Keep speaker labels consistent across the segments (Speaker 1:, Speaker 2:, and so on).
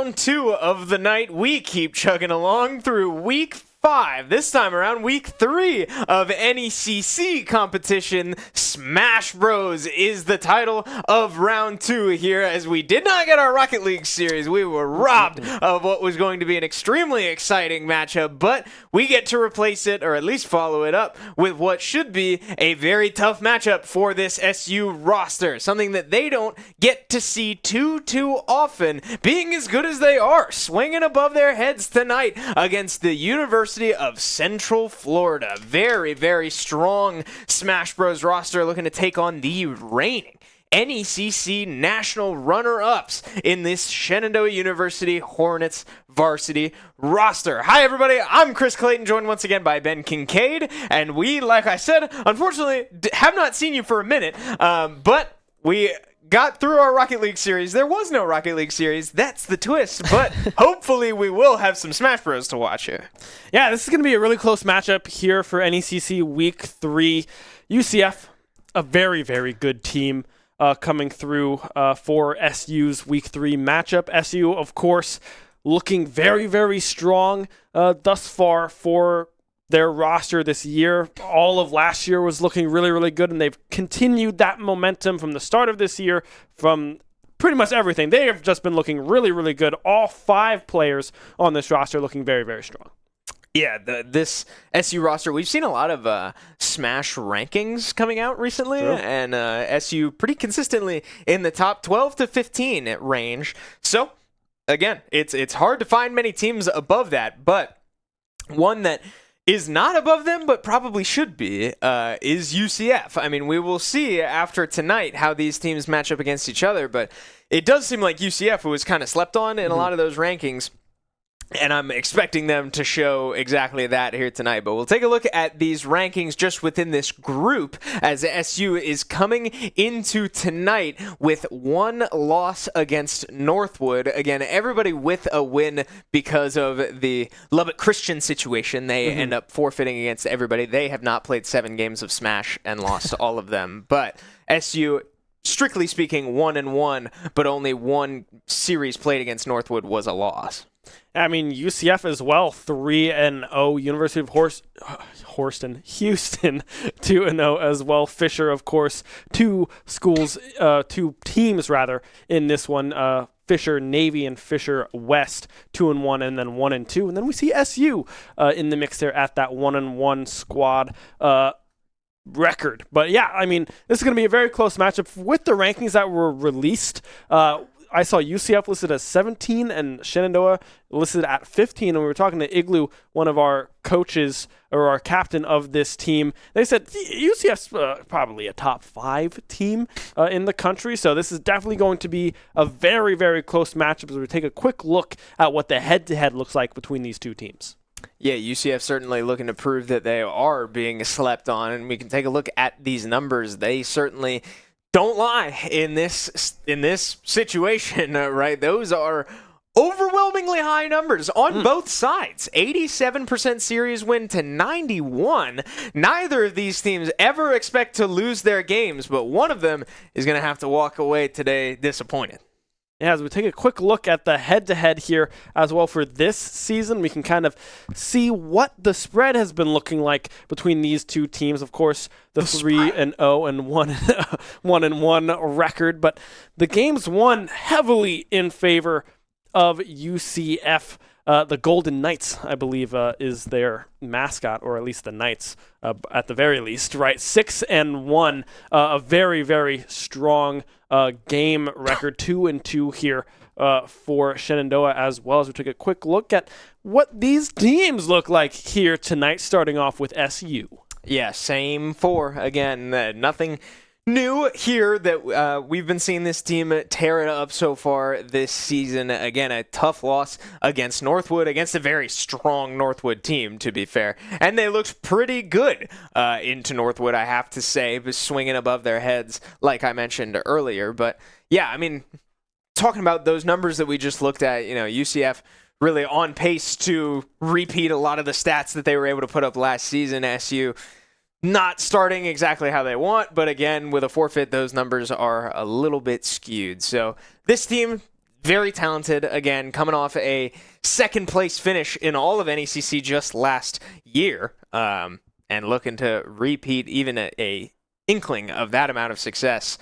Speaker 1: round 2 of the night. We keep chugging along through week 5. This time around, week 3 of NECC competition. Smash Bros is the title of round 2 here, as we did not get our Rocket League series. We were robbed of what was going to be an extremely exciting matchup, but we get to replace it, or at least follow it up, with what should be a very tough matchup for this SU roster. Something that they don't get to see too often, being as good as they are, swinging above their heads tonight against the University of Central Florida. Very, very strong Smash Bros roster looking to take on the reigning NECC national runner-ups in this Shenandoah University Hornets varsity roster. Hi everybody, I'm Chris Clayton, joined once again by Ben Kincaid, and we, like I said, unfortunately have not seen you for a minute, but we got through our Rocket League series. There was no Rocket League series. That's the twist. But hopefully we will have some Smash Bros to watch here.
Speaker 2: Yeah, this is going to be a really close matchup here for NECC Week 3. UCF, a very, very good team coming through for SU's Week 3 matchup. SU, of course, looking very, very strong thus far for their roster this year. All of last year was looking really, really good, and they've continued that momentum from the start of this year, from pretty much everything. They have just been looking really, really good. All 5 players on this roster looking very, very strong.
Speaker 1: Yeah, this SU roster, we've seen a lot of Smash rankings coming out recently,
Speaker 2: True.
Speaker 1: and SU pretty consistently in the top 12 to 15 range. So, again, it's hard to find many teams above that, but one that is not above them, but probably should be, is UCF. I mean, we will see after tonight how these teams match up against each other, but it does seem like UCF was kind of slept on in a lot of those rankings, and I'm expecting them to show exactly that here tonight. But we'll take a look at these rankings just within this group, as SU is coming into tonight with 1 loss against Northwood. Again, everybody with a win because of the Lubbock Christian situation. They end up forfeiting against everybody. They have not played 7 games of Smash and lost all of them. But SU, strictly speaking, 1-1, but only 1 series played against Northwood was a loss.
Speaker 2: I mean, UCF as well, 3-0. University of Houston, 2-0 as well. Fisher, of course, 2 teams in this one. Fisher Navy and Fisher West, 2-1, and then 1-2. And then we see SU in the mix there at that 1-1 squad record. But yeah, I mean, this is going to be a very close matchup with the rankings that were released. I saw UCF listed as 17 and Shenandoah listed at 15. And we were talking to Igloo, one of our coaches or our captain of this team. They said UCF's probably a top 5 team in the country. So this is definitely going to be a very, very close matchup as we take a quick look at what the head-to-head looks like between these two teams.
Speaker 1: Yeah, UCF certainly looking to prove that they are being slept on. And we can take a look at these numbers. They certainly don't lie in this situation, right? Those are overwhelmingly high numbers on both sides. 87% series win to 91. Neither of these teams ever expect to lose their games, but one of them is going to have to walk away today disappointed.
Speaker 2: Yeah, as we take a quick look at the head-to-head here as well for this season, we can kind of see what the spread has been looking like between these two teams. Of course, the 3-0 and 1-1 record, but the games won heavily in favor of UCF. The Golden Knights, I believe, is their mascot, or at least the Knights, at the very least, right? 6-1, a very, very strong game record, 2-2 here for Shenandoah, as well as we take a quick look at what these teams look like here tonight, starting off with SU.
Speaker 1: Yeah, same 4. Again, nothing new here that we've been seeing this team tear it up so far this season. Again, a tough loss against Northwood, against a very strong Northwood team, to be fair. And they looked pretty good into Northwood, I have to say, swinging above their heads, like I mentioned earlier. But yeah, I mean, talking about those numbers that we just looked at, UCF really on pace to repeat a lot of the stats that they were able to put up last season. SU not starting exactly how they want, but again, with a forfeit, those numbers are a little bit skewed. So this team, very talented, again, coming off a second place finish in all of NECC just last year, and looking to repeat even a inkling of that amount of success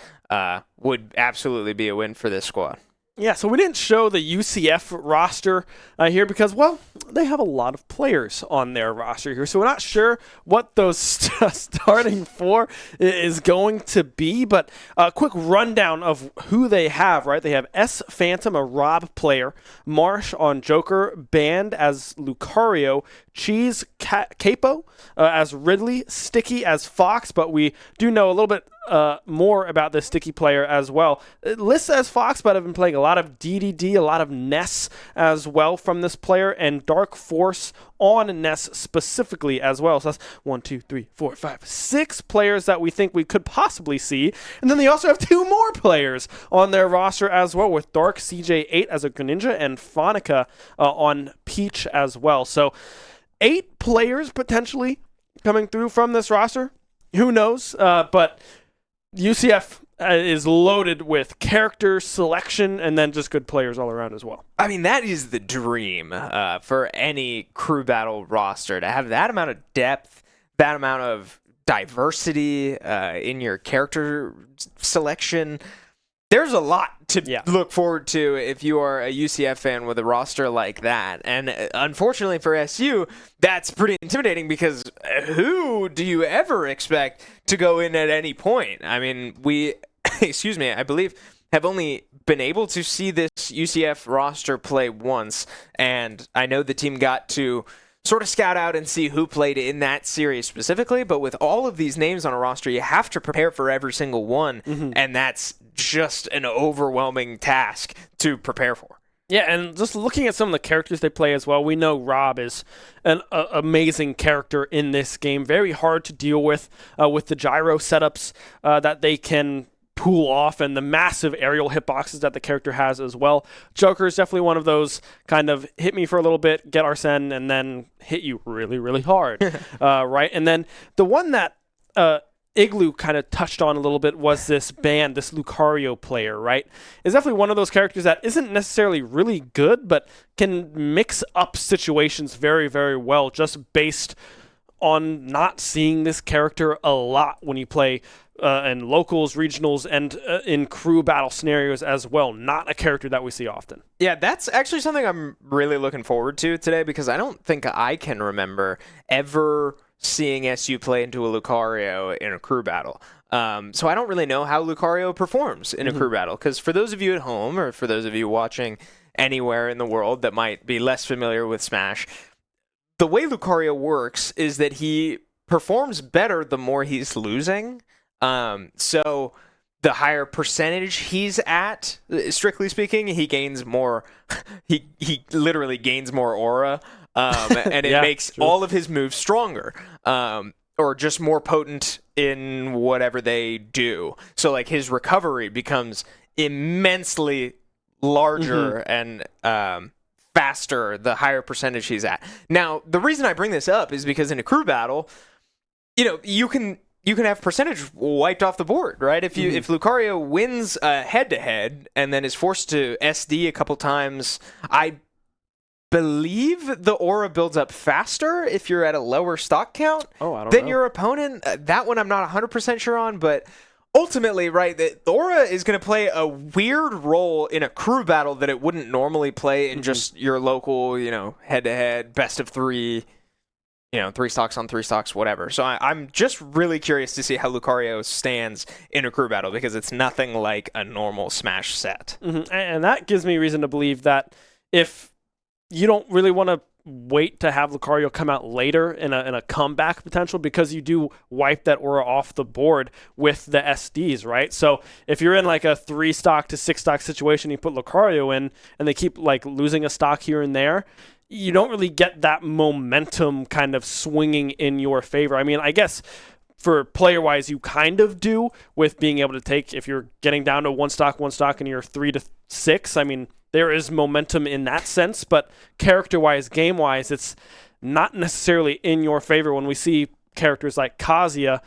Speaker 1: would absolutely be a win for this squad.
Speaker 2: Yeah, so we didn't show the UCF roster here because, well, they have a lot of players on their roster here. So we're not sure what those starting four is going to be. But a quick rundown of who they have, right? They have S. Phantom, a Rob player, Marsh on Joker, Band as Lucario, Cheese Capo as Ridley, Sticky as Fox, but we do know a little bit more about the Sticky player as well. It lists as Fox, but I've been playing a lot of DDD, a lot of Ness as well from this player, and Dark Force on Ness specifically as well. So that's 1, 2, 3, 4, 5, 6 players that we think we could possibly see. And then they also have 2 more players on their roster as well, with Dark CJ8 as a Greninja and Phonica on Peach as well. So 8 players potentially coming through from this roster. Who knows? But UCF is loaded with character selection and then just good players all around as well.
Speaker 1: I mean, that is the dream for any crew battle roster, to have that amount of depth, that amount of diversity in your character selection. There's a lot to look forward to if you are a UCF fan with a roster like that. And unfortunately for SU, that's pretty intimidating because who do you ever expect to go in at any point? I mean, we, I believe, have only been able to see this UCF roster play once. And I know the team got to sort of scout out and see who played in that series specifically. But with all of these names on a roster, you have to prepare for every single one. Mm-hmm. And that's just an overwhelming task to prepare for.
Speaker 2: Yeah, and just looking at some of the characters they play as well, we know Rob is an amazing character in this game. Very hard to deal with the gyro setups that they can pull off and the massive aerial hitboxes that the character has as well. Joker is definitely one of those kind of hit me for a little bit, get Arsene, and then hit you really, really hard, right? And then the one that Igloo kind of touched on a little bit was this Band, this Lucario player, right? Is definitely one of those characters that isn't necessarily really good, but can mix up situations very, very well just based on not seeing this character a lot when you play in locals, regionals, and in crew battle scenarios as well. Not a character that we see often.
Speaker 1: Yeah, that's actually something I'm really looking forward to today because I don't think I can remember ever seeing SU play into a Lucario in a crew battle. So I don't really know how Lucario performs in a crew battle, because for those of you at home or for those of you watching anywhere in the world that might be less familiar with Smash, the way Lucario works is that he performs better the more he's losing. So the higher percentage he's at, strictly speaking, he gains more, he literally gains more aura. And it makes all of his moves stronger, or just more potent in whatever they do. So like his recovery becomes immensely larger and faster the higher percentage he's at. Now, the reason I bring this up is because in a crew battle, you can have percentage wiped off the board, right? If Lucario wins head-to-head and then is forced to SD a couple times, I believe the aura builds up faster if you're at a lower stock count than your opponent. That one I'm not 100% sure on, but ultimately, right, the aura is going to play a weird role in a crew battle that it wouldn't normally play in just your local, head-to-head, best of 3, 3 stocks on 3 stocks, whatever. So I'm just really curious to see how Lucario stands in a crew battle because it's nothing like a normal Smash set.
Speaker 2: And that gives me reason to believe that if you don't really want to wait to have Lucario come out later in a comeback potential, because you do wipe that aura off the board with the SDs, right? So if you're in like a 3 stock to 6 stock situation, you put Lucario in and they keep like losing a stock here and there, you don't really get that momentum kind of swinging in your favor. I mean, I guess for player-wise, you kind of do with being able to take, if you're getting down to one stock and you're 3 to 6, I mean, there is momentum in that sense, but character-wise, game-wise, it's not necessarily in your favor when we see characters like Kazuya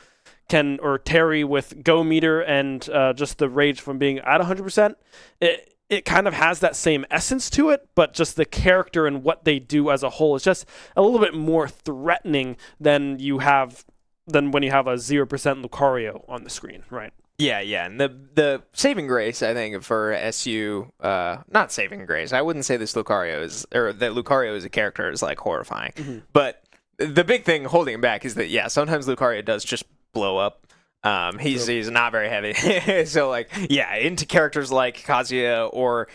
Speaker 2: or Terry with Go Meter and just the rage from being at 100%. it kind of has that same essence to it, but just the character and what they do as a whole is just a little bit more threatening than when you have a 0% Lucario on the screen, right?
Speaker 1: Yeah, and the saving grace, I think, for SU, not saving grace, I wouldn't say that Lucario is a character is like horrifying, but the big thing holding him back is that, yeah, sometimes Lucario does just blow up. He's not very heavy. So, like, yeah, into characters like Kazuya or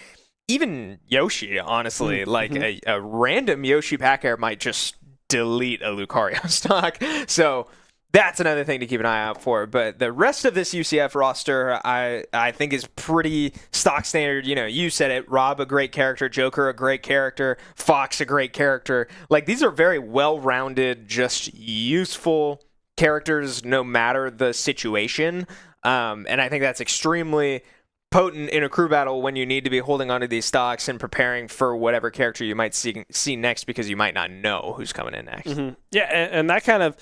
Speaker 1: even Yoshi, honestly. Like, a random Yoshi pack air might just delete a Lucario stock. So, that's another thing to keep an eye out for. But the rest of this UCF roster, I think, is pretty stock standard. You know, you said it. Rob, a great character. Joker, a great character. Fox, a great character. Like, these are very well-rounded, just useful characters no matter the situation, and I think that's extremely potent in a crew battle when you need to be holding onto these stocks and preparing for whatever character you might see next, because you might not know who's coming in next.
Speaker 2: Yeah, and that kind of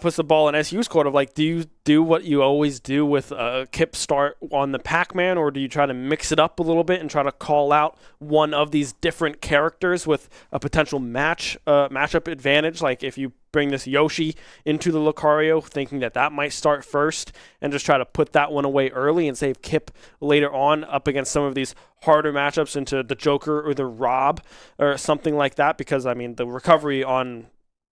Speaker 2: puts the ball in SU's court of, like, do you do what you always do with a Kip start on the Pac-Man, or do you try to mix it up a little bit and try to call out one of these different characters with a potential matchup advantage? Like, if you bring this Yoshi into the Lucario, thinking that might start first, and just try to put that one away early and save Kip later on up against some of these harder matchups into the Joker or the Rob or something like that, because, I mean, the recovery on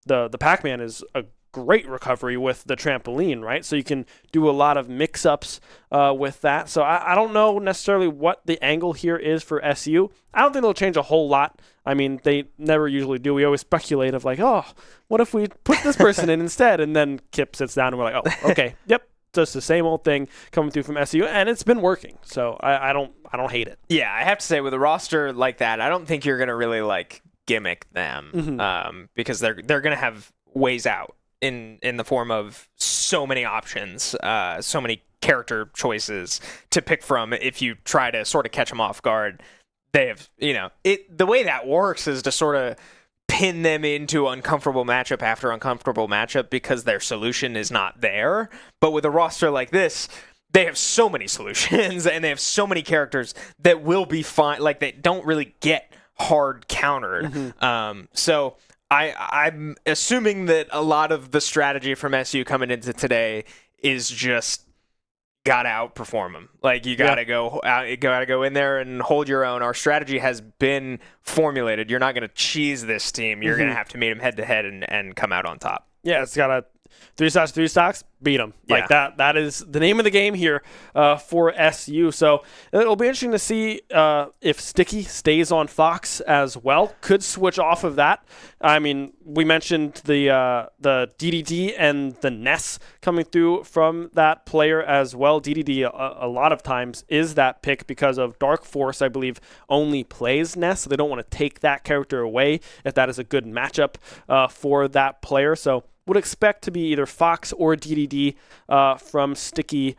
Speaker 2: the Pac-Man is a great recovery with the trampoline, right? So you can do a lot of mix-ups with that. So I don't know necessarily what the angle here is for SU. I don't think they'll change a whole lot. I mean, they never usually do. We always speculate of, like, oh, what if we put this person in instead? And then Kip sits down and we're like, oh, okay, yep, just the same old thing coming through from SU, and it's been working. So I don't hate it.
Speaker 1: Yeah, I have to say, with a roster like that, I don't think you're gonna really like gimmick them, because they're gonna have ways out in the form of so many options, so many character choices to pick from. If you try to sort of catch them off guard, they have, the way that works is to sort of pin them into uncomfortable matchup after uncomfortable matchup because their solution is not there. But with a roster like this, they have so many solutions and they have so many characters that will be fine. Like, they don't really get hard countered. So I'm assuming that a lot of the strategy from SU coming into today is just gotta outperform them. Like, you gotta go out, you gotta go in there and hold your own. Our strategy has been formulated. You're not gonna cheese this team. You're gonna have to meet them head to head and come out on top.
Speaker 2: Yeah, it's got a 3 stocks, beat them. Like, that is the name of the game here for SU. So it'll be interesting to see if Sticky stays on Fox as well. Could switch off of that. I mean, we mentioned the DDD and the Ness coming through from that player as well. DDD a lot of times is that pick because of Dark Force, I believe, only plays Ness. So they don't want to take that character away if that is a good matchup for that player. So would expect to be either Fox or DDD from Sticky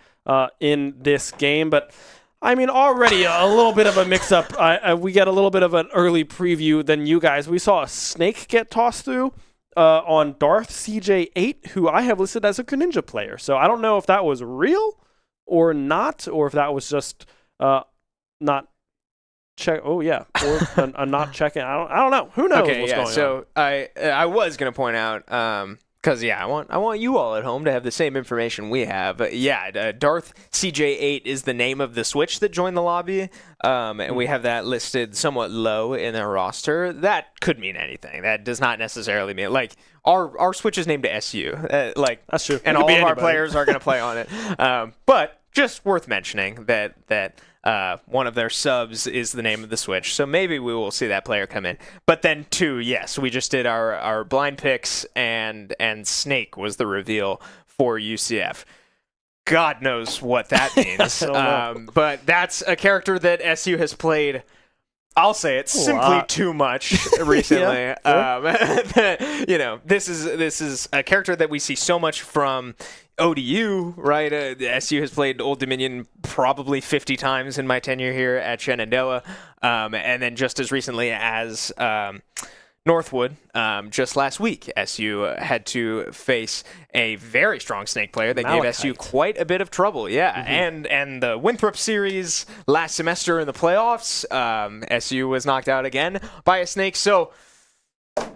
Speaker 2: in this game. But, I mean, already a little bit of a mix-up. We get a little bit of an early preview than you guys. We saw a Snake get tossed through on Darth CJ8, who I have listed as a Greninja player. So I don't know if that was real or not, or if that was just not check. Oh yeah, or a not checking. I don't know. Who knows what's going on?
Speaker 1: So I was gonna point out because I want you all at home to have the same information we have. Darth CJ8 is the name of the Switch that joined the lobby, and we have that listed somewhat low in our roster. That could mean anything. That does not necessarily mean, like, our Switch is named to SU. Like,
Speaker 2: that's true,
Speaker 1: and all of our players are going to play on it. But just worth mentioning that one of their subs is the name of the Switch, so maybe we will see that player come in. But then, too, yes, we just did our blind picks, and Snake was the reveal for UCF. God knows what that means. But that's a character that SU has played, I'll say it, simply too much recently. This is a character that we see so much from ODU, right? SU has played Old Dominion probably 50 times in my tenure here at Shenandoah. And then just as recently as Northwood just last week. SU had to face a very strong Snake player that gave SU quite a bit of trouble. Yeah, and the Winthrop series last semester in the playoffs, SU was knocked out again by a Snake. So,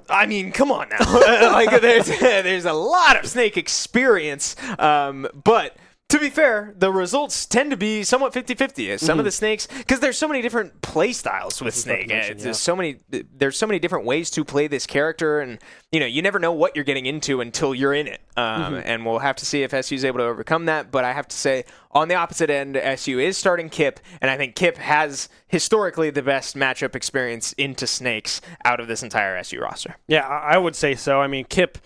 Speaker 1: I mean, come on now. Like, there's a lot of Snake experience, but to be fair, the results tend to be somewhat 50-50. Some of the Snakes, because there's so many different play styles with Snake. There's so many different ways to play this character, and you never know what you're getting into until you're in it. And we'll have to see if SU's able to overcome that. But I have to say, on the opposite end, SU is starting Kip, and I think Kip has historically the best matchup experience into Snakes out of this entire SU roster.
Speaker 2: Yeah, I would say so. I mean, Kip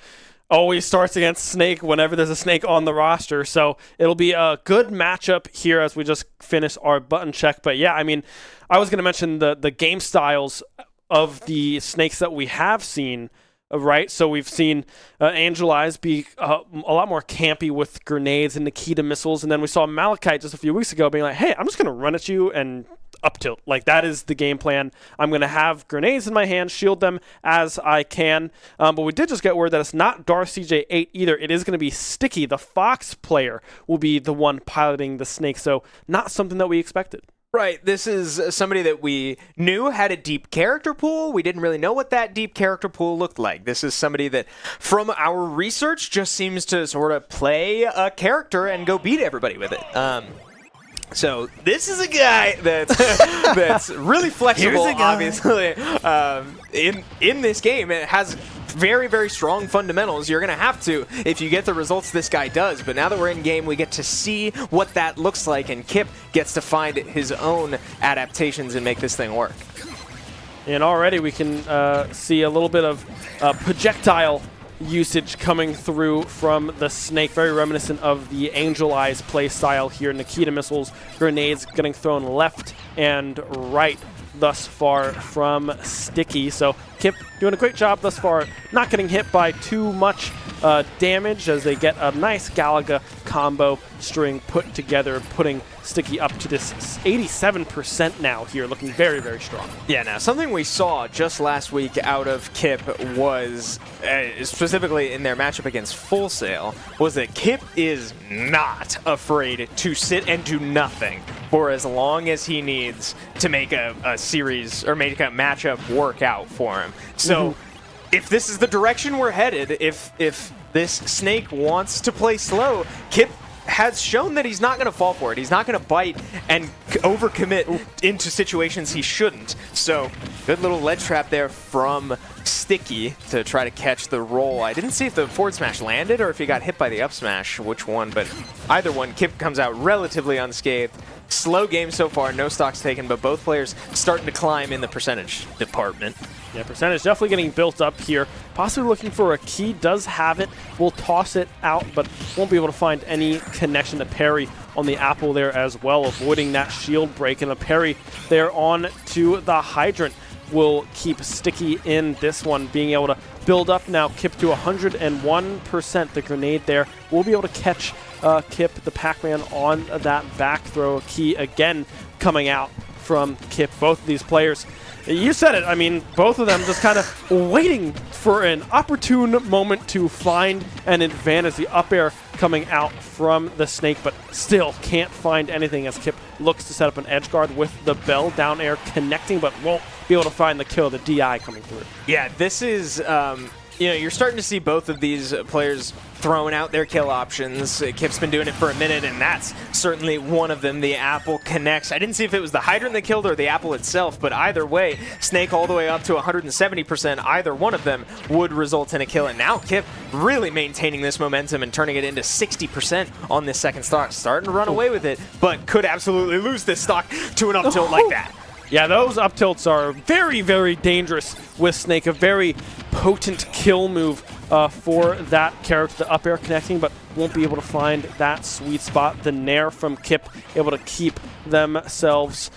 Speaker 2: always starts against Snake whenever there's a Snake on the roster, so it'll be a good matchup here as we just finish our button check. But yeah, I mean, I was going to mention the game styles of the Snakes that we have seen, right? So we've seen Angel Eyes be a lot more campy with grenades and Nikita missiles, and then we saw Malachite just a few weeks ago being like, hey, I'm just going to run at you and up tilt. Like, that is the game plan. I'm going to have grenades in my hand, shield them as I can. But we did just get word that it's not Darth CJ8 either. It is going to be Sticky. The Fox player will be the one piloting the Snake. So not something that we expected.
Speaker 1: Right. This is somebody that we knew had a deep character pool. We didn't really know what that deep character pool looked like. This is somebody that, from our research, just seems to sort of play a character and go beat everybody with it. So this is a guy that's really flexible, obviously. In this game, it has very, very strong fundamentals. You're going to have to if you get the results this guy does. But now that we're in game, we get to see what that looks like, and Kip gets to find his own adaptations and make this thing work.
Speaker 2: And already we can see a little bit of projectile usage coming through from the Snake, very reminiscent of the Angel Eyes play style here. Nikita missiles, grenades getting thrown left and right thus far from Sticky. So Kip doing a great job thus far, not getting hit by too much damage as they get a nice Galaga combo string put together, putting Sticky up to this 87% now here, looking very, very strong.
Speaker 1: Yeah, now something we saw just last week out of Kip was, specifically in their matchup against Full Sail, was that Kip is not afraid to sit and do nothing for as long as he needs to make a series or make a matchup work out for him. So if this is the direction we're headed, if this Snake wants to play slow, Kip has shown that he's not going to fall for it. He's not going to bite and overcommit into situations he shouldn't. So, good little ledge trap there from Sticky to try to catch the roll. I didn't see if the forward smash landed or if he got hit by the up smash, which one, but either one, Kip comes out relatively unscathed. Slow game so far, no stocks taken, but both players starting to climb in the percentage department.
Speaker 2: Yeah, percentage definitely getting built up here. Possibly looking for a key, does have it. Will toss it out, but won't be able to find any connection to parry on the apple there as well, avoiding that shield break. And a parry there on to the hydrant will keep Sticky in this one, being able to build up now. Kip to 101%. The grenade there will be able to catch Kip, the Pac-Man, on that back throw. Key again coming out from Kip. Both of these players, you said it, I mean, both of them just kind of waiting for an opportune moment to find an advantage. The up air coming out from the Snake, but still can't find anything as Kip looks to set up an edge guard with the bell. Down air connecting, but won't be able to find the kill. The DI coming through.
Speaker 1: Yeah, this is, you're starting to see both of these players throwing out their kill options. Kip's been doing it for a minute, and that's certainly one of them. The apple connects. I didn't see if it was the hydrant that killed or the apple itself, but either way, Snake all the way up to 170%. Either one of them would result in a kill, and now Kip really maintaining this momentum and turning it into 60% on this second stock. Starting to run away with it, but could absolutely lose this stock to an up tilt like that.
Speaker 2: Yeah, those up tilts are very, very dangerous with Snake. A very potent kill move for that character. The up air connecting, but won't be able to find that sweet spot. The nair from Kip able to keep themselves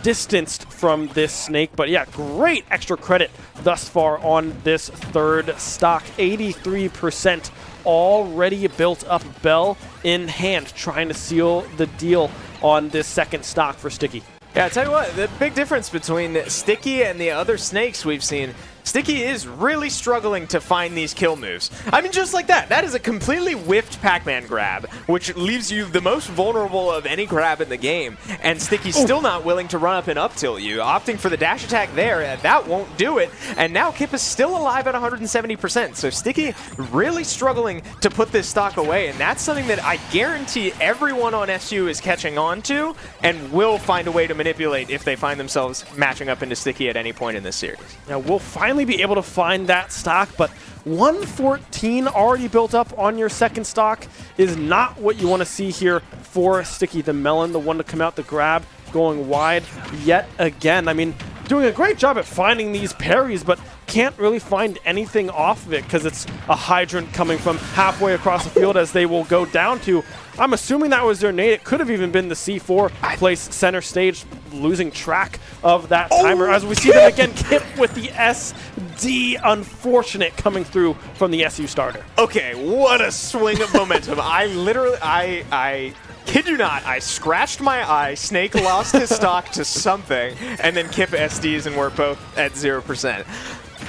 Speaker 2: distanced from this Snake. But yeah, great extra credit thus far on this third stock. 83% already built up, bell in hand, trying to seal the deal on this second stock for Sticky.
Speaker 1: Yeah, I tell you what, the big difference between Sticky and the other Snakes we've seen, Sticky is really struggling to find these kill moves. I mean, just like that. That is a completely whiffed Pac-Man grab, which leaves you the most vulnerable of any grab in the game. And Sticky's still not willing to run up and up tilt you, opting for the dash attack there. That won't do it. And now Kip is still alive at 170%. So Sticky really struggling to put this stock away. And that's something that I guarantee everyone on SU is catching on to and will find a way to manipulate if they find themselves matching up into Sticky at any point in this series.
Speaker 2: Now, we'll finally be able to find that stock, but 114 already built up on your second stock is not what you want to see here for Sticky the Melon, the one to come out the grab, going wide yet again. I mean, doing a great job at finding these parries, but can't really find anything off of it because it's a hydrant coming from halfway across the field as they will go down to, I'm assuming that was their nade. It could have even been the C4 place center stage, losing track of that timer. As we see them again, Kip with the SD, unfortunate coming through from the SU starter.
Speaker 1: Okay, what a swing of momentum. I kid you not, I scratched my eye, Snake lost his stock to something, and then Kip SDs and we're both at 0%.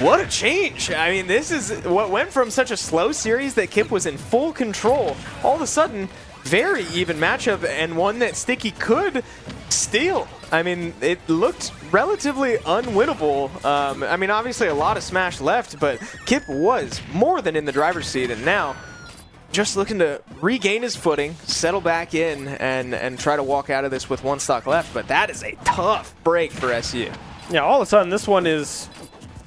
Speaker 1: What a change. I mean, this is what went from such a slow series that Kip was in full control. All of a sudden, very even matchup and one that Sticky could steal. I mean, it looked relatively unwinnable. I mean, obviously a lot of Smash left, but Kip was more than in the driver's seat, and now just looking to regain his footing, settle back in, and try to walk out of this with one stock left. But that is a tough break for SU.
Speaker 2: Yeah, all of a sudden this one is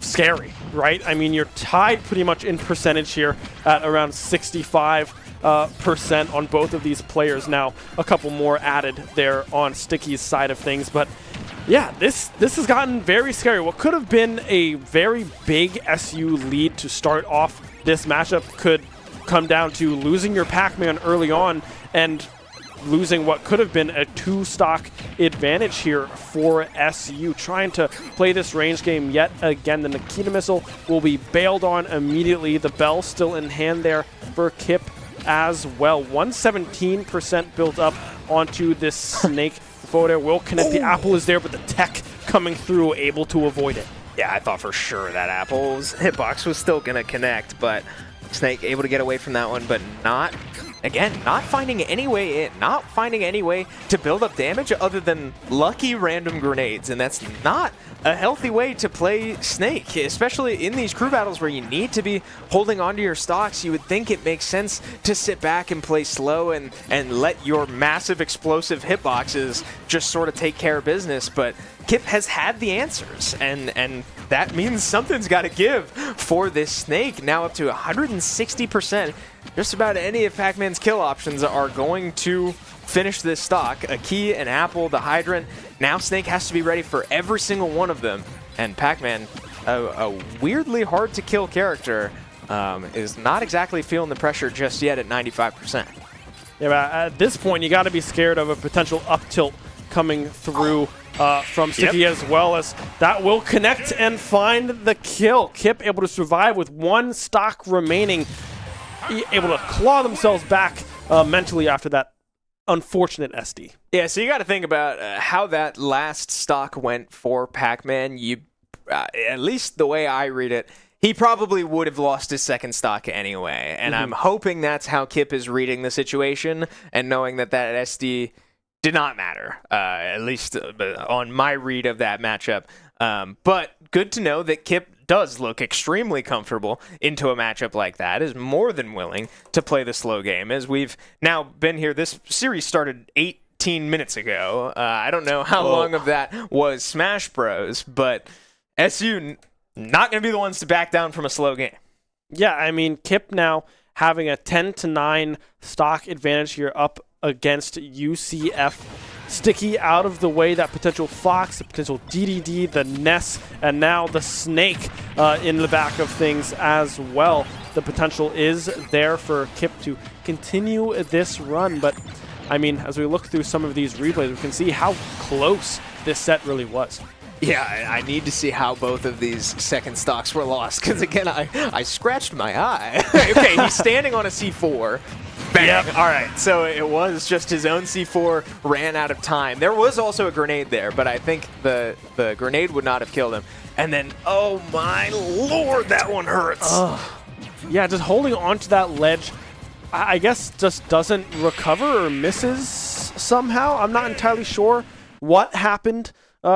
Speaker 2: scary, right? I mean, you're tied pretty much in percentage here at around 65% on both of these players. Now, a couple more added there on Sticky's side of things, but yeah, this has gotten very scary. What could have been a very big SU lead to start off this matchup could come down to losing your Pac-Man early on and losing what could have been a 2-stock advantage here for SU. Trying to play this range game yet again. The Nikita missile will be bailed on immediately. The bell still in hand there for Kip as well. 117% built up onto this Snake. Photo will connect. The apple is there, but the tech coming through, able to avoid it.
Speaker 1: Yeah, I thought for sure that Apple's hitbox was still going to connect, but Snake able to get away from that one, but not finding any way in, not finding any way to build up damage other than lucky random grenades, and that's not a healthy way to play Snake, especially in these crew battles where you need to be holding onto your stocks. You would think it makes sense to sit back and play slow and let your massive explosive hitboxes just sort of take care of business, but Kip has had the answers, and that means something's got to give for this Snake, now up to 160%. Just about any of Pac-Man's kill options are going to finish this stock. A key, an apple, the hydrant. Now Snake has to be ready for every single one of them. And Pac-Man, a weirdly hard to kill character, is not exactly feeling the pressure just yet at 95%.
Speaker 2: Yeah, but at this point, you got to be scared of a potential up tilt coming through from Sticky as well, as that will connect and find the kill. Kip able to survive with one stock remaining, able to claw themselves back mentally after that unfortunate SD.
Speaker 1: Yeah, so you got to think about how that last stock went for Pac-Man. At least the way I read it, he probably would have lost his second stock anyway, and I'm hoping that's how Kip is reading the situation and knowing that SD did not matter, at least on my read of that matchup. But good to know that Kip does look extremely comfortable into a matchup like that, is more than willing to play the slow game. As we've now been here, this series started 18 minutes ago. I don't know how long of that was Smash Bros, but SU not going to be the ones to back down from a slow game.
Speaker 2: Yeah, I mean, Kip now having a 10-9 stock advantage here up against UCF. Sticky out of the way, that potential Fox, the potential DDD, the Ness, and now the Snake in the back of things as well. The potential is there for Kip to continue this run, but I mean, as we look through some of these replays, we can see how close this set really was.
Speaker 1: Yeah, I need to see how both of these second stocks were lost, because again, I scratched my eye. Okay, he's standing on a C4. Bang. All right, so it was just his own C4 ran out of time. There was also a grenade there, but I think the grenade would not have killed him. And then, oh my lord, that one hurts.
Speaker 2: Yeah, just holding onto that ledge, I guess just doesn't recover or misses somehow. I'm not entirely sure what happened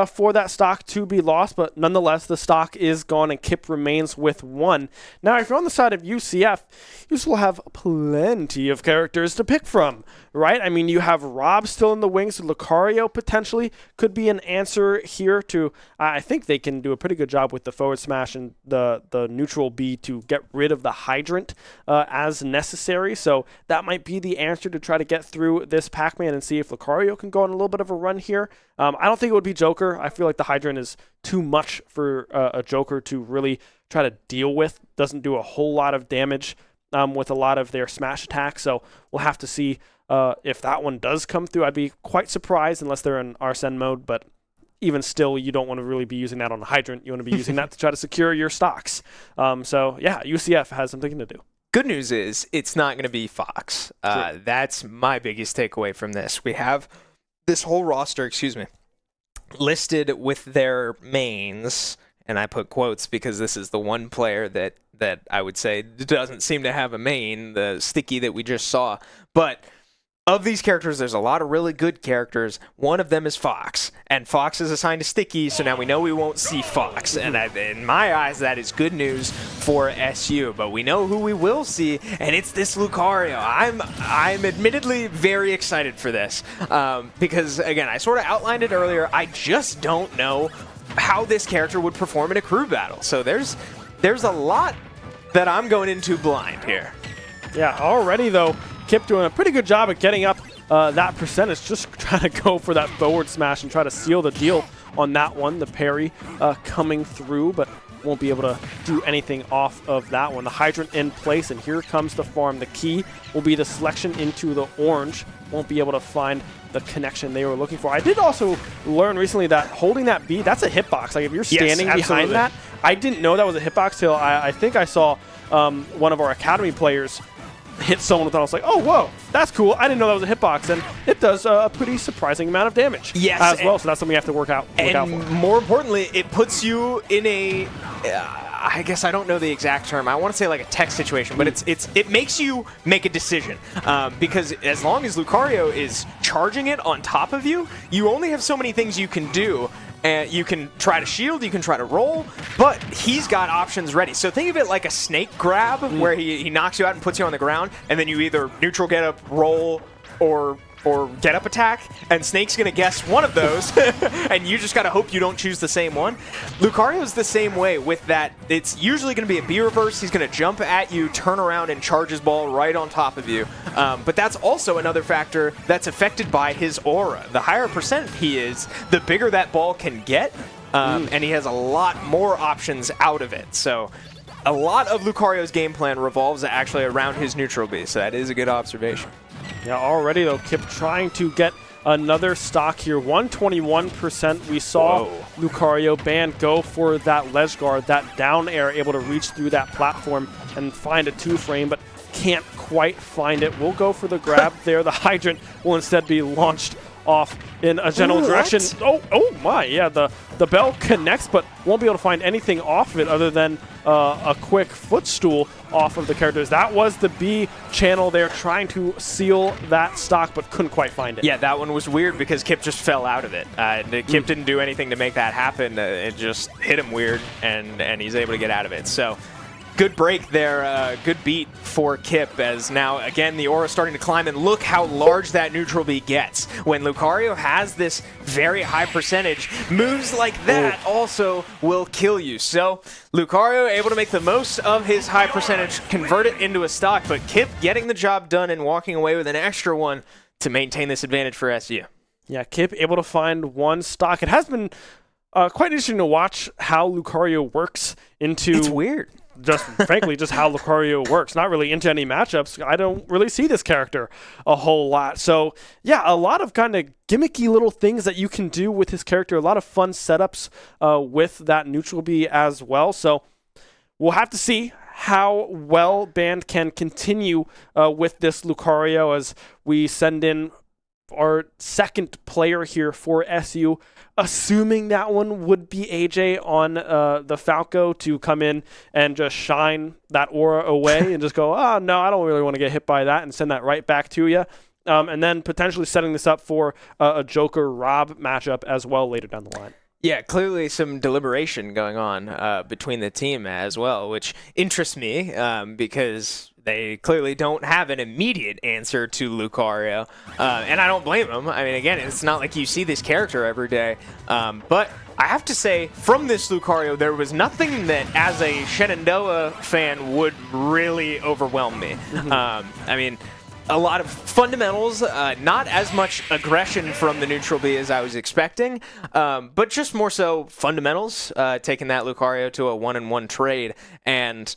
Speaker 2: for that stock to be lost, but nonetheless, the stock is gone and Kip remains with 1. Now, if you're on the side of UCF, you still have plenty of characters to pick from, right? I mean, you have Rob still in the wings, so Lucario potentially could be an answer here to, I think they can do a pretty good job with the forward smash and the neutral B to get rid of the hydrant as necessary, so that might be the answer to try to get through this Pac-Man and see if Lucario can go on a little bit of a run here. I don't think it would be Joker. I feel like the hydrant is too much for a Joker to really try to deal with. Doesn't do a whole lot of damage with a lot of their smash attacks, so we'll have to see if that one does come through. I'd be quite surprised unless they're in Arsene mode, but even still, you don't want to really be using that on a hydrant. You want to be using that to try to secure your stocks. So yeah, UCF has something to do.
Speaker 1: Good news is it's not going to be Fox. That's my biggest takeaway from this. We have this whole roster, listed with their mains, and I put quotes because this is the one player that I would say doesn't seem to have a main, the Sticky that we just saw. But of these characters, there's a lot of really good characters. One of them is Fox, and Fox is assigned to Sticky, so now we know we won't see Fox. And in my eyes, that is good news for SU. But we know who we will see, and it's this Lucario. I'm admittedly very excited for this because, again, I sort of outlined it earlier. I just don't know how this character would perform in a crew battle. So there's a lot that I'm going into blind here.
Speaker 2: Yeah, already, though, Kip doing a pretty good job at getting up that percentage, just trying to go for that forward smash and try to seal the deal on that one. The parry coming through, but won't be able to do anything off of that one. The hydrant in place, and here comes the farm. The key will be the selection into the orange. Won't be able to find the connection they were looking for. I did also learn recently that holding that B, that's a hitbox. Like if you're standing behind that, I didn't know that was a hitbox till I think I saw one of our academy players hit someone with it. I was like, oh, whoa, that's cool. I didn't know that was a hitbox, and it does a pretty surprising amount of damage as well, so that's something you have to work out for.
Speaker 1: More importantly, it puts you in a, I guess I don't know the exact term. I want to say like a tech situation, but it makes you make a decision because as long as Lucario is charging it on top of you, you only have so many things you can do. And you can try to shield, you can try to roll, but he's got options ready. So think of it like a snake grab where he knocks you out and puts you on the ground, and then you either neutral get up, roll, or get up attack, and Snake's going to guess one of those, and you just got to hope you don't choose the same one. Lucario's the same way with that. It's usually going to be a B reverse. He's going to jump at you, turn around, and charge his ball right on top of you. But that's also another factor that's affected by his aura. The higher percent he is, the bigger that ball can get, and he has a lot more options out of it. So a lot of Lucario's game plan revolves actually around his neutral B, so that is a good observation.
Speaker 2: Yeah, already, though, Kip trying to get another stock here. 121%. We saw Lucario Band go for that ledge guard, that down air, able to reach through that platform and find a 2-frame, but can't quite find it. We'll go for the grab there. The hydrant will instead be launched off in a general direction. Oh my, yeah, the bell connects, but won't be able to find anything off of it other than a quick footstool off of the characters. That was the B channel there trying to seal that stock, but couldn't quite find it.
Speaker 1: Yeah, that one was weird because Kip just fell out of it. Kip didn't do anything to make that happen. It just hit him weird, and he's able to get out of it. So good break there, good beat for Kip, as now, again, the aura starting to climb, and look how large that neutral B gets. When Lucario has this very high percentage, moves like that also will kill you. So Lucario able to make the most of his high percentage, convert it into a stock, but Kip getting the job done and walking away with an extra one to maintain this advantage for SU.
Speaker 2: Yeah, Kip able to find one stock. It has been quite interesting to watch how Lucario works into...
Speaker 1: It's weird.
Speaker 2: Just frankly, just how Lucario works. Not really into any matchups. I don't really see this character a whole lot. So yeah, a lot of kind of gimmicky little things that you can do with his character. A lot of fun setups with that neutral B as well. So we'll have to see how well Band can continue with this Lucario as we send in our second player here for SU, assuming that one would be AJ on the Falco to come in and just shine that aura away and just go, oh, no, I don't really want to get hit by that, and send that right back to you. And then potentially setting this up for a Joker-Rob matchup as well later down the line.
Speaker 1: Yeah, clearly some deliberation going on between the team as well, which interests me because they clearly don't have an immediate answer to Lucario, and I don't blame them. I mean, again, it's not like you see this character every day, but I have to say, from this Lucario, there was nothing that, as a Shenandoah fan, would really overwhelm me. I mean, a lot of fundamentals, not as much aggression from the neutral B as I was expecting, but just more so fundamentals, taking that Lucario to a 1-in-1 trade. And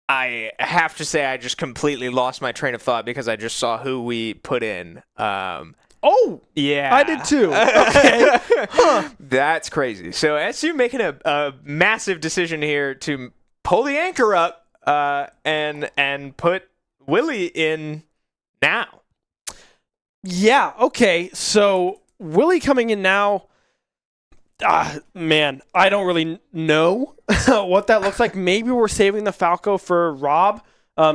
Speaker 1: I have to say I just completely lost my train of thought because I just saw who we put in.
Speaker 2: Oh!
Speaker 1: Yeah.
Speaker 2: I did too. Okay. Huh.
Speaker 1: That's crazy. So SU making a massive decision here to pull the anchor up and put Willie in now.
Speaker 2: Yeah, okay. So Willie coming in now, man, I don't really know what that looks like. Maybe we're saving the Falco for Rob,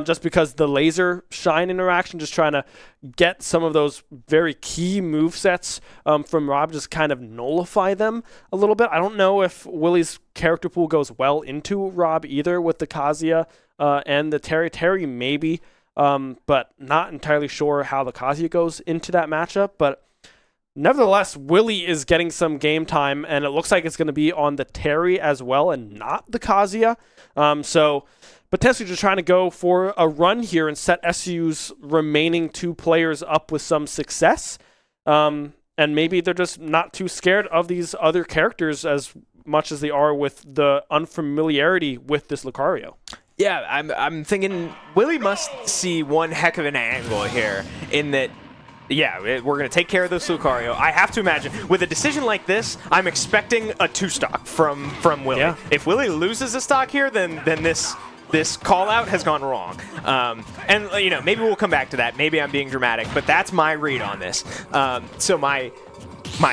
Speaker 2: just because the laser shine interaction, just trying to get some of those very key movesets from Rob, just kind of nullify them a little bit. I don't know if Willie's character pool goes well into Rob either with the Kazuya and the Terry maybe. But not entirely sure how the Kazuya goes into that matchup. But nevertheless, Willie is getting some game time, and it looks like it's going to be on the Terry as well and not the Kazuya. So potentially just trying to go for a run here and set SU's remaining two players up with some success. And maybe they're just not too scared of these other characters as much as they are with the unfamiliarity with this Lucario.
Speaker 1: Yeah, I'm thinking Willie must see one heck of an angle here in that, yeah, we're going to take care of this Lucario. I have to imagine, with a decision like this, I'm expecting a 2-stock from Willie. Yeah. If Willie loses a stock here, then this call-out has gone wrong. And, you know, maybe we'll come back to that. Maybe I'm being dramatic, but that's my read on this. So my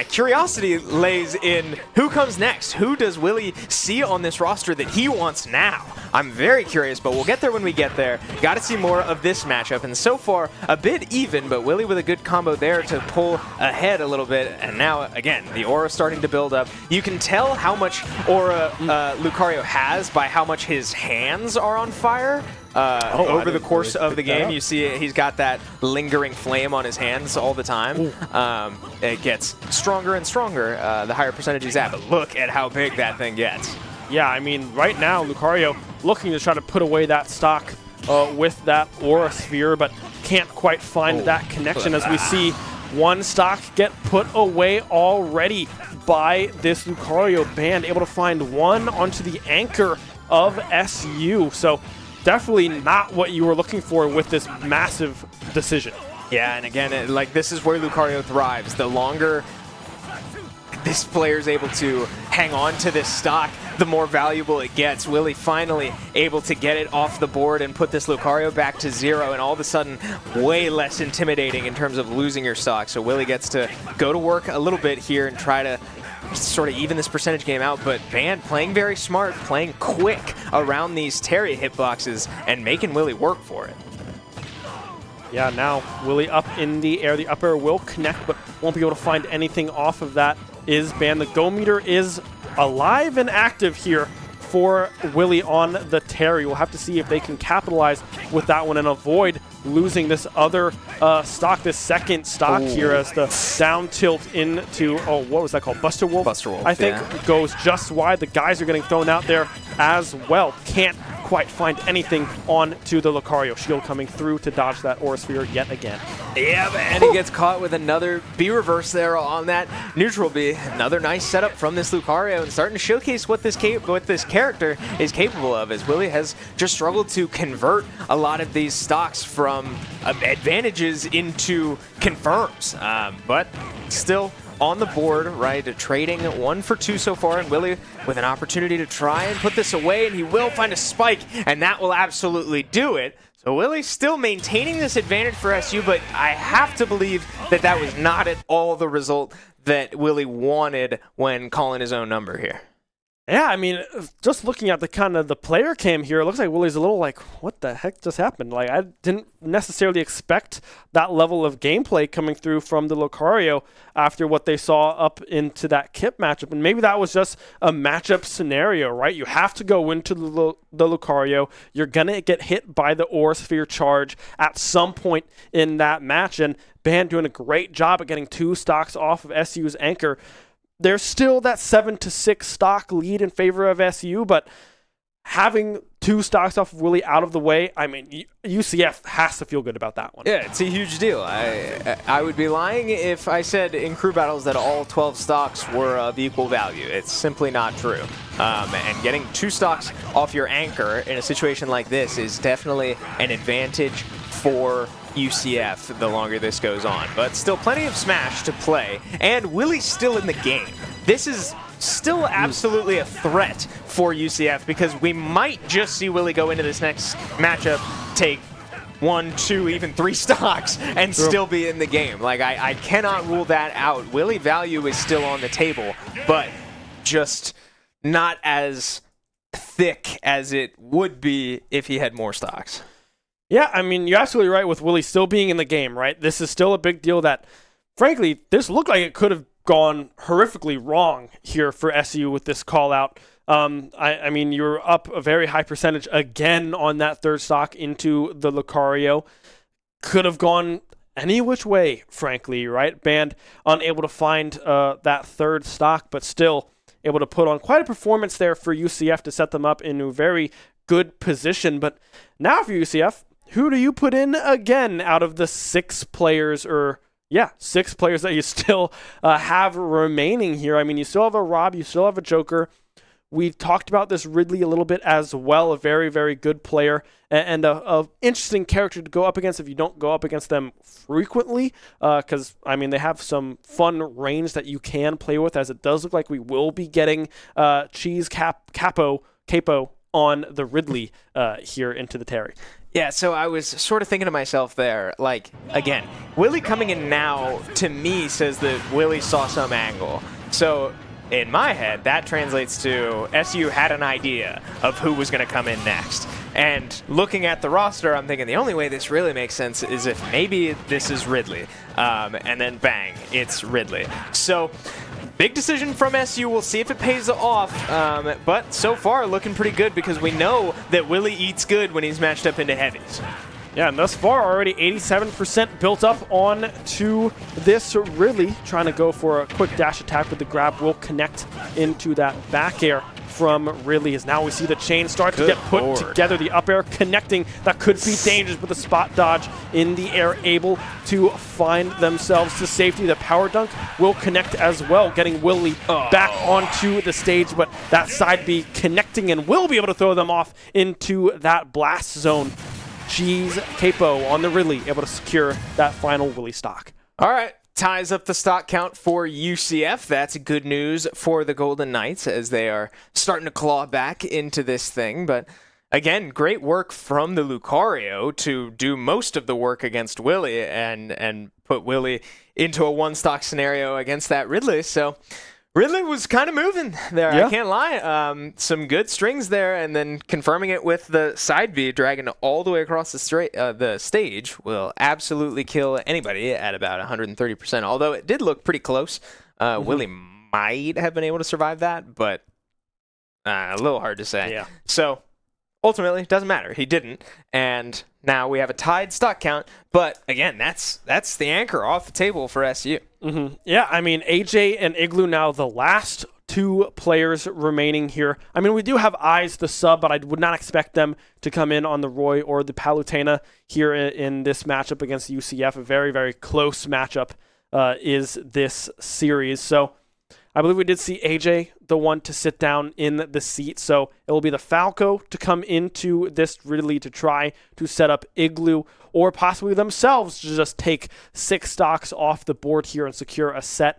Speaker 1: curiosity lays in who comes next. Who does Willie see on this roster that he wants now? I'm very curious, but we'll get there when we get there. Got to see more of this matchup, and so far a bit even, but Willie with a good combo there to pull ahead a little bit. And now, again, the aura starting to build up. You can tell how much aura Lucario has by how much his hands are on fire. Over the course of the game, you see he's got that lingering flame on his hands all the time. It gets stronger and stronger the higher percentage he's at, but look at how big that thing gets.
Speaker 2: Yeah, I mean, right now, Lucario looking to try to put away that stock with that aura sphere, but can't quite find that connection as we see one stock get put away already by this Lucario band, able to find one onto the anchor of SU. So definitely not what you were looking for with this massive decision.
Speaker 1: Yeah, and again, like this is where Lucario thrives. The longer this player is able to hang on to this stock, the more valuable it gets. Willie finally able to get it off the board and put this Lucario back to 0, and all of a sudden way less intimidating in terms of losing your stock. So Willie gets to go to work a little bit here and try to sort of even this percentage game out, but Band playing very smart, playing quick around these Terry hitboxes and making Willie work for it.
Speaker 2: Yeah, now Willie up in the air. The up air will connect, but won't be able to find anything off of that. Is Band. The go meter is alive and active here for Willie on the Terry. We'll have to see if they can capitalize with that one and avoid losing this other stock, this second stock here, as the down tilt into, what was that called? Buster Wolf?
Speaker 1: Buster Wolf,
Speaker 2: I think goes just wide. The guys are getting thrown out there as well. Can't quite find anything onto the Lucario. Shield coming through to dodge that Aura Sphere yet again.
Speaker 1: Yeah, and he gets caught with another B reverse there on that neutral B. Another nice setup from this Lucario and starting to showcase what this character is capable of, as Willie has just struggled to convert a lot of these stocks from advantages into confirms. But still on the board, right? Trading 1 for 2 so far, and Willie with an opportunity to try and put this away, and he will find a spike, and that will absolutely do it. So Willie's still maintaining this advantage for SU, but I have to believe that that was not at all the result that Willie wanted when calling his own number here.
Speaker 2: Yeah, I mean, just looking at the kind of the player cam here, it looks like Willie's a little like, what the heck just happened? Like, I didn't necessarily expect that level of gameplay coming through from the Lucario after what they saw up into that Kip matchup. And maybe that was just a matchup scenario, right? You have to go into the Lucario. You're going to get hit by the Aura Sphere charge at some point in that match. And Band doing a great job at getting 2 stocks off of SU's anchor. There's still that 7-6 stock lead in favor of SU, but having 2 stocks off of Willie out of the way, I mean, UCF has to feel good about that one.
Speaker 1: Yeah, it's a huge deal. I would be lying if I said in crew battles that all 12 stocks were of equal value. It's simply not true. And getting 2 stocks off your anchor in a situation like this is definitely an advantage for UCF the longer this goes on. But still plenty of Smash to play, and Willie's still in the game. This is still absolutely a threat for UCF because we might just see Willie go into this next matchup, take 1, 2, even 3 stocks and still be in the game. Like, I cannot rule that out. Willie value is still on the table, but just not as thick as it would be if he had more stocks.
Speaker 2: Yeah, I mean, you're absolutely right with Willie still being in the game, right? This is still a big deal that, frankly, this looked like it could have gone horrifically wrong here for SU with this call out. I mean, you're up a very high percentage again on that 3rd stock into the Lucario. Could have gone any which way, frankly, right? Band unable to find that 3rd stock, but still able to put on quite a performance there for UCF to set them up in a very good position. But now for UCF, who do you put in again out of the 6 players that you still have remaining here? I mean, you still have a Rob, you still have a Joker. We talked about this Ridley a little bit as well, a very, very good player and a interesting character to go up against if you don't go up against them frequently, because, I mean, they have some fun range that you can play with, as it does look like we will be getting Cheese Capo on the Ridley here into the Terry.
Speaker 1: Yeah, so I was sort of thinking to myself there, like, again, Willie coming in now, to me, says that Willie saw some angle. So, in my head, that translates to SU had an idea of who was going to come in next. And looking at the roster, I'm thinking the only way this really makes sense is if maybe this is Ridley. And then bang, it's Ridley. So, big decision from SU. We'll see if it pays off. But so far, looking pretty good because we know that Willie eats good when he's matched up into heavies.
Speaker 2: Yeah, and thus far, already 87% built up on to this Ridley. Trying to go for a quick dash attack, but the grab will connect into that back air from Ridley. As now we see the chain start to get put together. The up air connecting. That could be dangerous, but the spot dodge in the air able to find themselves to safety. The power dunk will connect as well, getting Willie back onto the stage, but that side B connecting and will be able to throw them off into that blast zone. Cheese Capo on the Ridley, able to secure that final Willie stock.
Speaker 1: All right, ties up the stock count for UCF. That's good news for the Golden Knights as they are starting to claw back into this thing. But again, great work from the Lucario to do most of the work against Willie and put Willie into a 1-stock scenario against that Ridley. So Ridley was kind of moving there, yeah. I can't lie. Some good strings there, and then confirming it with the side B, dragging all the way across the stage will absolutely kill anybody at about 130%, although it did look pretty close. Willie might have been able to survive that, but a little hard to say. Yeah. So ultimately, it doesn't matter. He didn't, and now we have a tied stock count, but again, that's the anchor off the table for SU.
Speaker 2: Yeah, I mean, AJ and Igloo now the last 2 players remaining here. I mean, we do have Eyes, the sub, but I would not expect them to come in on the Roy or the Palutena here in this matchup against UCF. A very, very close matchup is this series. So I believe we did see AJ, the one to sit down in the seat. So it will be the Falco to come into this Ridley to try to set up Igloo, or possibly themselves to just take 6 stocks off the board here and secure a set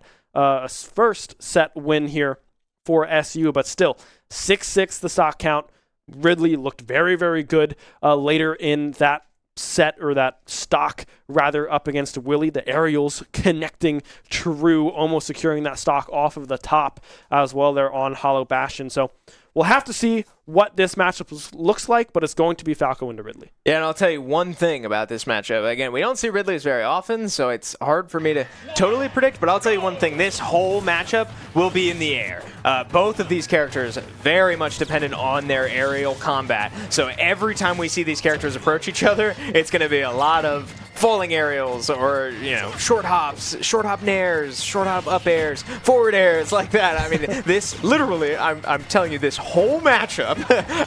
Speaker 2: first set win here for SU, but still 6-6 the stock count. Ridley looked very, very good later in that set, or that stock rather, up against Willie. The aerials connecting true, almost securing that stock off of the top as well there on Hollow Bastion. So we'll have to see what this matchup looks like, but it's going to be Falco into Ridley.
Speaker 1: Yeah, and I'll tell you one thing about this matchup. Again, we don't see Ridley's very often, so it's hard for me to totally predict, but I'll tell you one thing. This whole matchup will be in the air. Both of these characters very much dependent on their aerial combat. So every time we see these characters approach each other, it's going to be a lot of falling aerials, or, you know, short hops, short hop nairs, short hop up airs, forward airs, like that. I mean, this literally, I'm telling you, this whole matchup,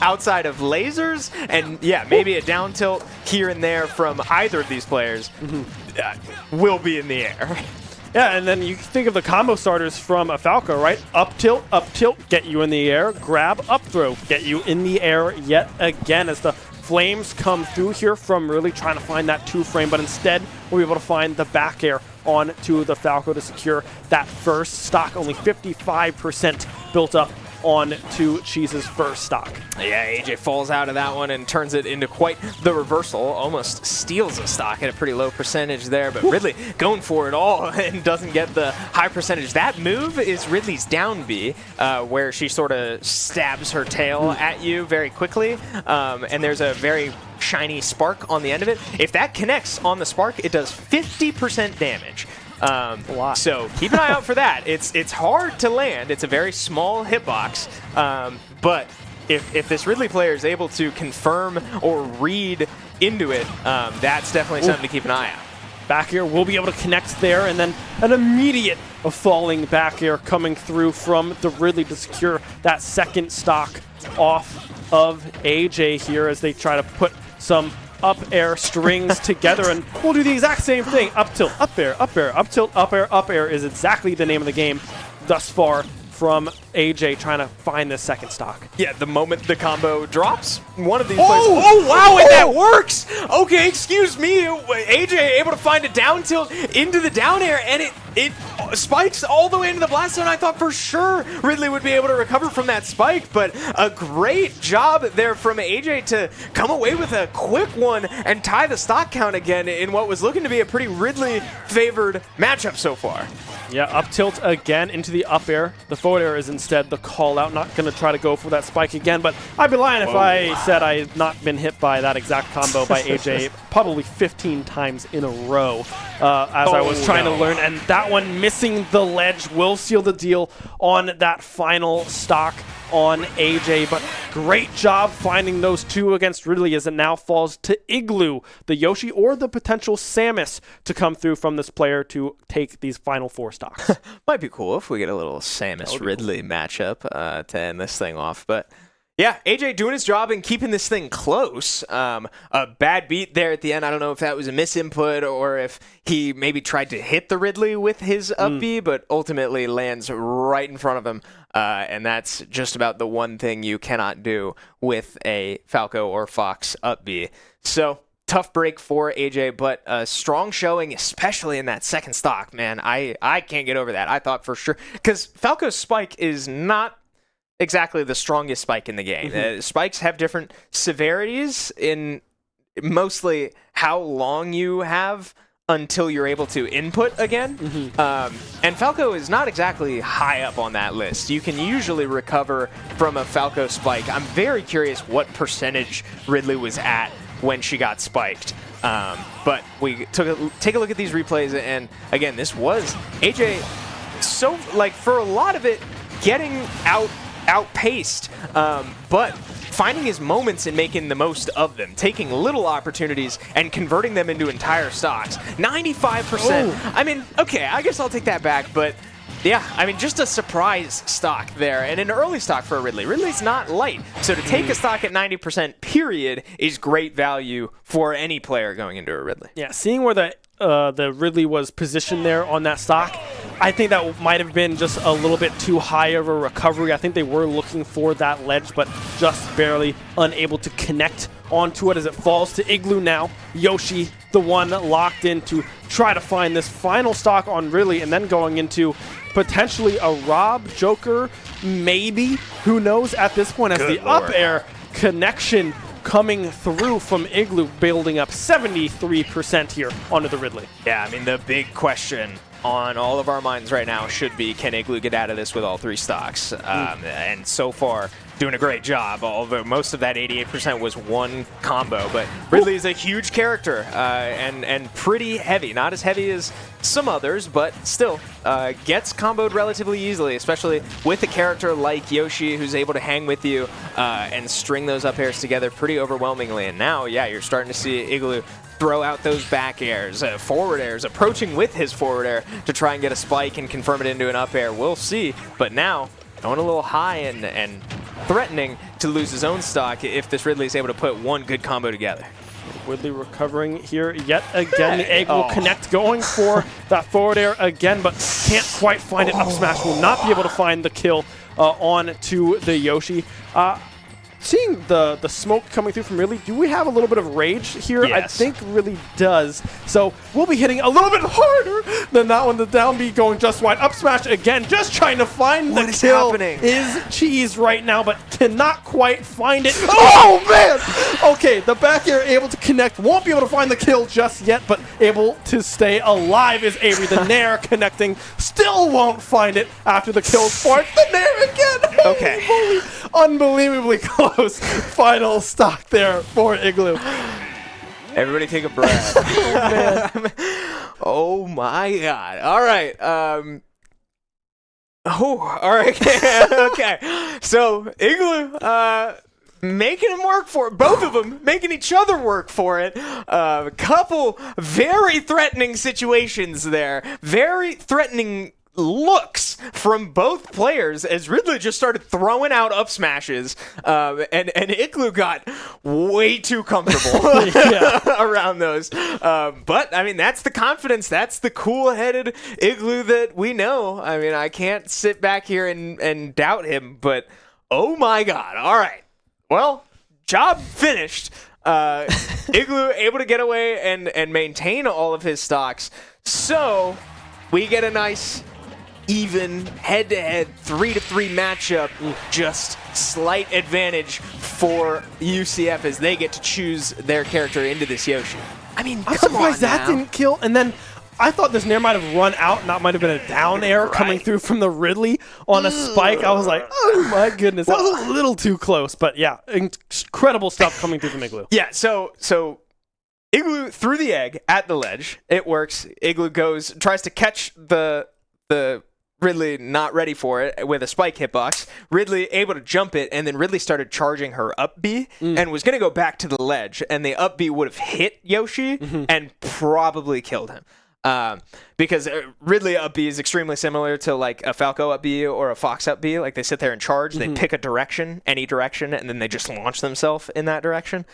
Speaker 1: outside of lasers and, yeah, maybe a down tilt here and there from either of these players, will be in the air.
Speaker 2: Yeah, and then you think of the combo starters from a Falco, right? Up tilt, get you in the air. Grab, up throw, get you in the air yet again, as the flames come through here from really trying to find that 2-frame, but instead we'll be able to find the back air on to the Falco to secure that first stock. Only 55% built up on to Cheese's first stock.
Speaker 1: Yeah, AJ falls out of that one and turns it into quite the reversal. Almost steals a stock at a pretty low percentage there, but Ridley going for it all and doesn't get the high percentage. That move is Ridley's down B, where she sort of stabs her tail at you very quickly, and there's a very shiny spark on the end of it. If that connects on the spark, it does 50% damage. So keep an eye out for that. It's hard to land. It's a very small hitbox, but if this Ridley player is able to confirm or read into it, that's definitely something to keep an eye out.
Speaker 2: Back air will be able to connect there, and then an immediate falling back air coming through from the Ridley to secure that second stock off of AJ here, as they try to put some up air strings together, and we'll do the exact same thing. Up tilt, up air, up air, up tilt, up air is exactly the name of the game thus far from AJ, trying to find this second stock.
Speaker 1: Yeah, the moment the combo drops, one of these players... Oh, wow, and that works! Okay, excuse me, AJ able to find a down tilt into the down air, and it spikes all the way into the blast zone. I thought for sure Ridley would be able to recover from that spike, but a great job there from AJ to come away with a quick one and tie the stock count again in what was looking to be a pretty Ridley-favored matchup so far.
Speaker 2: Yeah, up tilt again into the up air. The forward air is instead the call out. Not going to try to go for that spike again, but I'd be lying if I said I had not been hit by that exact combo by AJ probably 15 times in a row as I was trying to learn. And that one missing the ledge will seal the deal on that final stock on AJ, but great job finding those two against Ridley, as it now falls to Igloo, the Yoshi, or the potential Samus to come through from this player to take these final 4 stocks.
Speaker 1: Might be cool if we get a little Samus Ridley matchup to end this thing off, but yeah, AJ doing his job and keeping this thing close. A bad beat there at the end. I don't know if that was a misinput or if he maybe tried to hit the Ridley with his up B, but ultimately lands right in front of him. And that's just about the one thing you cannot do with a Falco or Fox up B. So tough break for AJ, but a strong showing, especially in that second stock, man. I can't get over that. I thought for sure, because Falco's spike is not exactly the strongest spike in the game. Spikes have different severities in mostly how long you have until you're able to input again. And Falco is not exactly high up on that list. You can usually recover from a Falco spike. I'm very curious what percentage Ridley was at when she got spiked. But we take a look at these replays, and again, this was AJ, so like for a lot of it, getting outpaced, but finding his moments and making the most of them, taking little opportunities and converting them into entire stocks. 95%. I mean, okay, I guess I'll take that back, but yeah, I mean, just a surprise stock there, and an early stock for Ridley. Ridley's not light, so to take a stock at 90% period is great value for any player going into a Ridley.
Speaker 2: Yeah, seeing where the Ridley was positioned there on that stock, I think that might have been just a little bit too high of a recovery. I think they were looking for that ledge, but just barely unable to connect onto it as it falls to Igloo now. Yoshi, the one locked in to try to find this final stock on Ridley, and then going into potentially a Rob, Joker, maybe. Who knows at this point as
Speaker 1: Good
Speaker 2: the
Speaker 1: Lord.
Speaker 2: up air connection coming through from Igloo, building up 73% here onto the Ridley.
Speaker 1: Yeah, I mean, the big question on all of our minds right now should be, can Igloo get out of this with all 3 stocks? And so far, doing a great job, although most of that 88% was one combo. But Ridley is a huge character and pretty heavy. Not as heavy as some others, but still gets comboed relatively easily, especially with a character like Yoshi who's able to hang with you and string those up airs together pretty overwhelmingly. And now, yeah, you're starting to see Igloo throw out those back airs, forward airs, approaching with his forward air to try and get a spike and confirm it into an up air. We'll see. But now, going a little high and threatening to lose his own stock if this Ridley is able to put one good combo together.
Speaker 2: Ridley recovering here yet again. The egg will connect, going for that forward air again, but can't quite find it. Up smash will not be able to find the kill on to the Yoshi. Seeing the smoke coming through from Ridley, do we have a little bit of rage here?
Speaker 1: Yes.
Speaker 2: I think Ridley does. So we'll be hitting a little bit harder than that one. The down B going just wide. Up smash again, just trying to find
Speaker 1: What
Speaker 2: the
Speaker 1: is
Speaker 2: kill.
Speaker 1: happening?
Speaker 2: Is Cheese right now, but cannot quite find it. Oh, man! Okay, the back air able to connect. Won't be able to find the kill just yet, but able to stay alive is Avery. The Nair connecting. Still won't find it after the kill for the Nair again.
Speaker 1: Okay.
Speaker 2: Holy, unbelievably close. Final stock there for Igloo.
Speaker 1: Everybody take a breath. Oh, my God. All right. All right. Okay. So, Igloo making him work for it. Both of them making each other work for it. A couple very threatening situations there. Very threatening looks from both players as Ridley just started throwing out up smashes, and Igloo got way too comfortable around those. But I mean, that's the confidence, that's the cool-headed Igloo that we know. I mean, I can't sit back here and doubt him, but oh my God! All right, well, job finished. Igloo able to get away and maintain all of his stocks. So we get a nice even head-to-head 3-3 matchup. Just slight advantage for UCF as they get to choose their character into this Yoshi. I mean,
Speaker 2: I'm
Speaker 1: come on
Speaker 2: surprised that
Speaker 1: now.
Speaker 2: didn't kill. And then I thought this Nair might have run out, and that might have been a down air coming through from the Ridley on a spike. I was like, oh my goodness, that was a little too close. But yeah, incredible stuff coming through from Igloo.
Speaker 1: Yeah, so Igloo threw the egg at the ledge. It works. Igloo tries to catch the Ridley not ready for it with a spike hitbox. Ridley able to jump it, and then Ridley started charging her up B and was going to go back to the ledge, and the up B would have hit Yoshi and probably killed him. Because Ridley up B is extremely similar to like a Falco up B or a Fox up B. Like they sit there and charge, they pick a direction, any direction, and then they just launch themselves in that direction.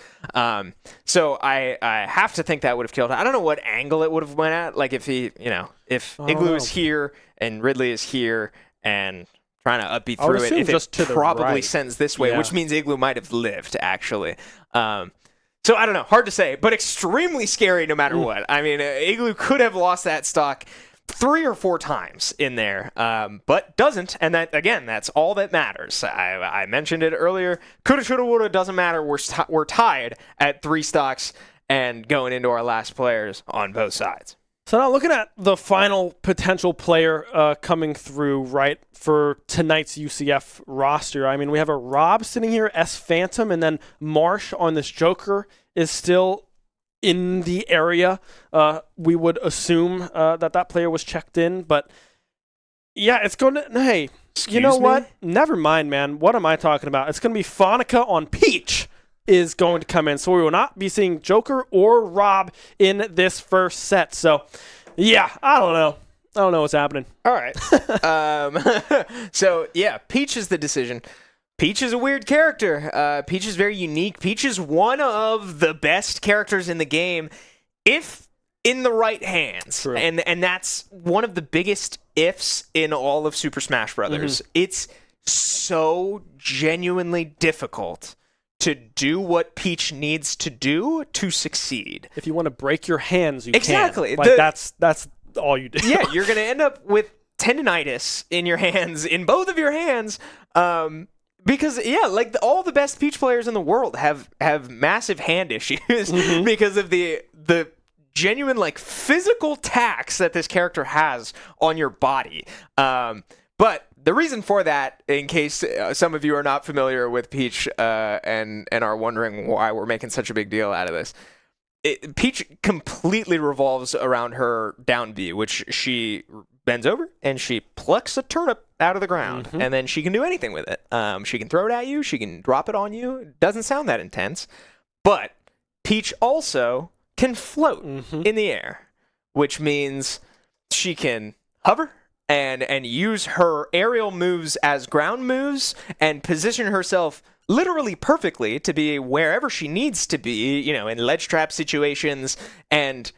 Speaker 1: So I have to think that would have killed him. I don't know what angle it would have went at. Like if Igloo is here and Ridley is here and trying to up B through it, if
Speaker 2: just
Speaker 1: it
Speaker 2: to the
Speaker 1: probably
Speaker 2: right.
Speaker 1: sends this way,
Speaker 2: Yeah.
Speaker 1: which means Igloo might have lived actually. So I don't know, hard to say, but extremely scary no matter what. I mean, Igloo could have lost that stock 3 or 4 times in there, but doesn't, and that again, that's all that matters. I mentioned it earlier. Coulda, shoulda, woulda, doesn't matter. We're tied at 3 stocks and going into our last players on both sides.
Speaker 2: So now looking at the final potential player coming through, right, for tonight's UCF roster. I mean, we have a Rob sitting here, S Phantom, and then Marsh on this Joker is still in the area. We would assume that player was checked in, but yeah, it's going to, hey, you know what? Never mind, man. What am I talking about? It's going to be Fanica on Peach is going to come in. So we will not be seeing Joker or Rob in this first set. So, yeah, I don't know. I don't know what's happening.
Speaker 1: All right. So, yeah, Peach is the decision. Peach is a weird character. Peach is very unique. Peach is one of the best characters in the game if in the right hands.
Speaker 2: True.
Speaker 1: And that's one of the biggest ifs in all of Super Smash Brothers. It's so genuinely difficult to do what Peach needs to do to succeed.
Speaker 2: If you want to break your hands, you
Speaker 1: Exactly.
Speaker 2: can. Like, that's all you do.
Speaker 1: Yeah, you're going to end up with tendinitis in your hands, in both of your hands. Because like all the best Peach players in the world have massive hand issues because of the genuine like physical tax that this character has on your body. But the reason for that, in case some of you are not familiar with Peach and are wondering why we're making such a big deal out of this, Peach completely revolves around her down B, which she bends over and she plucks a turnip out of the ground, and then she can do anything with it. She can throw it at you, she can drop it on you. It doesn't sound that intense, but Peach also can float in the air, which means she can hover and use her aerial moves as ground moves and position herself literally perfectly to be wherever she needs to be, in ledge trap situations and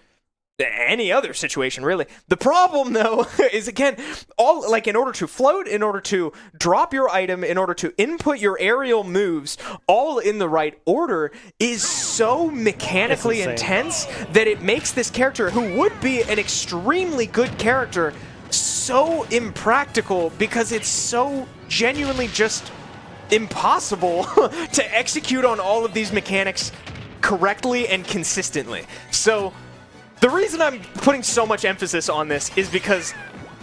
Speaker 1: any other situation, really. The problem, though, is, again, all in order to float, in order to drop your item, in order to input your aerial moves, all in the right order, is so mechanically intense that it makes this character, who would be an extremely good character, so impractical because it's so genuinely just impossible to execute on all of these mechanics correctly and consistently. So the reason I'm putting so much emphasis on this is because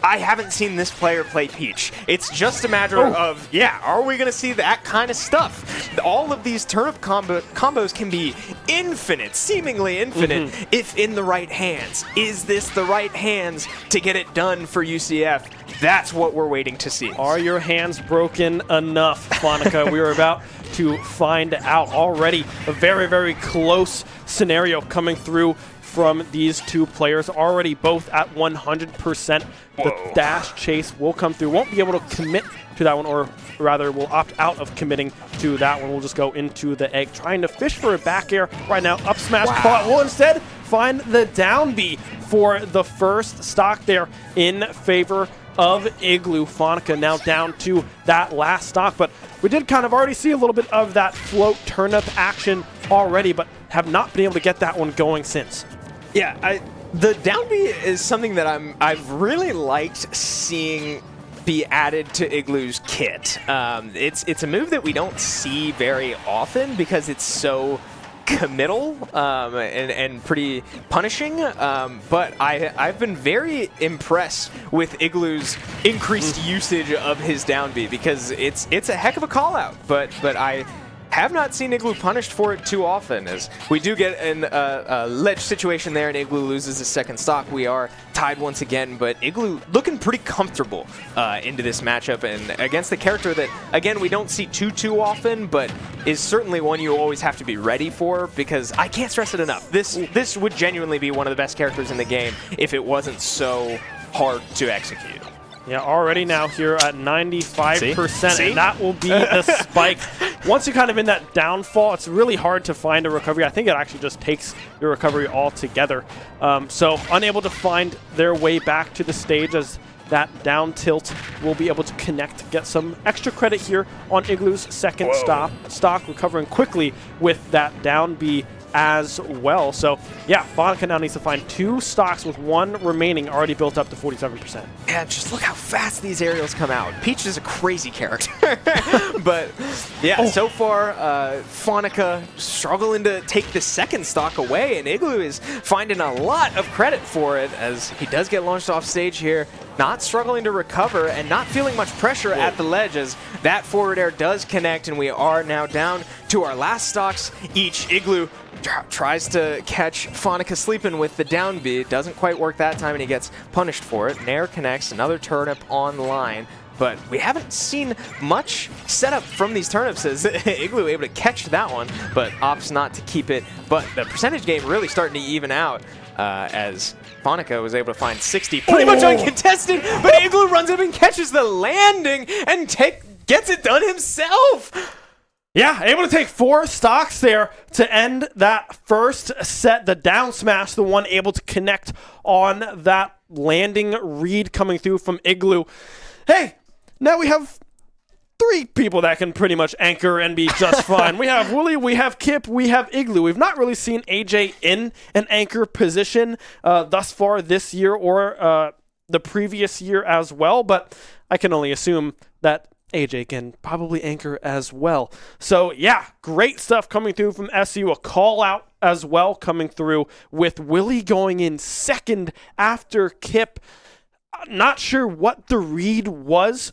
Speaker 1: I haven't seen this player play Peach. It's just a matter of, are we going to see that kind of stuff? All of these turnip combos can be infinite, seemingly infinite, if in the right hands. Is this the right hands to get it done for UCF? That's what we're waiting to see.
Speaker 2: Are your hands broken enough, Fonica? We are about to find out already. A very, very close scenario coming through from these two players, already both at 100%. The dash chase will come through. Won't be able to commit to that one, or rather will opt out of committing to that one. We'll just go into the egg, trying to fish for a back air right now. Up smash, but will instead find the down B for the first stock there in favor of Igloo. Fonica now down to that last stock, but we did kind of already see a little bit of that float turnip action already, but have not been able to get that one going since.
Speaker 1: Yeah, the down B is something that I've really liked seeing be added to Igloo's kit. It's a move that we don't see very often because it's so committal and pretty punishing, but I've been very impressed with Igloo's increased usage of his down B because it's a heck of a call out, but I have not seen Igloo punished for it too often, as we do get in a ledge situation there and Igloo loses his second stock. We are tied once again, but Igloo looking pretty comfortable into this matchup and against the character that, again, we don't see too often, but is certainly one you always have to be ready for, because I can't stress it enough. This would genuinely be one of the best characters in the game if it wasn't so hard to execute.
Speaker 2: Yeah, already now here at 95%, See? And that will be the spike. Once you're kind of in that downfall, it's really hard to find a recovery. I think it actually just takes your recovery altogether. So unable to find their way back to the stage, as that down tilt will be able to connect, get some extra credit here on Igloo's second stock, recovering quickly with that down B as well. So yeah, Fonica now needs to find 2 stocks with 1 remaining, already built up to 47%.
Speaker 1: Yeah, just look how fast these aerials come out. Peach is a crazy character. But yeah, so far Fonica struggling to take the second stock away, and Igloo is finding a lot of credit for it as he does get launched off stage here, not struggling to recover and not feeling much pressure at the ledge, as that forward air does connect, and we are now down to our last stocks each. Igloo tries to catch Fonica sleeping with the down B. It doesn't quite work that time, and he gets punished for it. Nair connects, another turnip online, but we haven't seen much setup from these turnips, as Igloo able to catch that one, but opts not to keep it. But the percentage game really starting to even out, as Fonica was able to find 60 pretty much uncontested, but Igloo runs up and catches the landing and gets it done himself.
Speaker 2: Yeah, able to take 4 stocks there to end that first set. The down smash, the one able to connect on that landing read coming through from Igloo. Hey, now we have 3 people that can pretty much anchor and be just fine. We have Wooly, we have Kip, we have Igloo. We've not really seen AJ in an anchor position thus far this year, or the previous year as well, but I can only assume that AJ can probably anchor as well. So yeah, great stuff coming through from SU. A call out as well coming through with Willie going in second after Kip. Not sure what the read was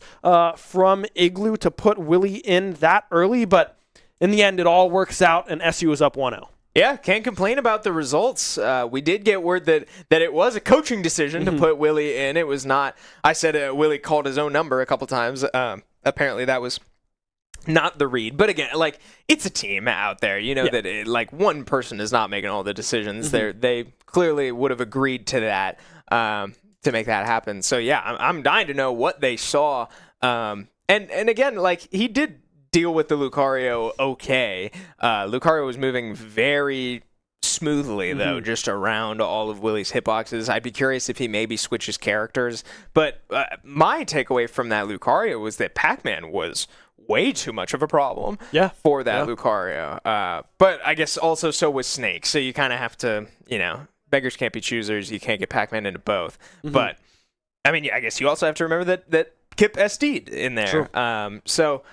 Speaker 2: from Igloo to put Willie in that early, but in the end, it all works out, and SU is up 1-0.
Speaker 1: Yeah, can't complain about the results. We did get word that it was a coaching decision to put Willie in. It was not. I said Willie called his own number a couple times. Apparently, that was not the read. But again, like, it's a team out there. You know that one person is not making all the decisions. They clearly would have agreed to that to make that happen. So yeah, I'm dying to know what they saw. And again, like, he did deal with the Lucario okay. Lucario was moving very smoothly, though, just around all of Willie's hitboxes. I'd be curious if he maybe switches characters. But my takeaway from that Lucario was that Pac-Man was way too much of a problem for that Lucario. But I guess also so was Snake. So you kind of have to, beggars can't be choosers. You can't get Pac-Man into both. But, I mean, I guess you also have to remember that Kip SD'd in there.
Speaker 2: True.
Speaker 1: So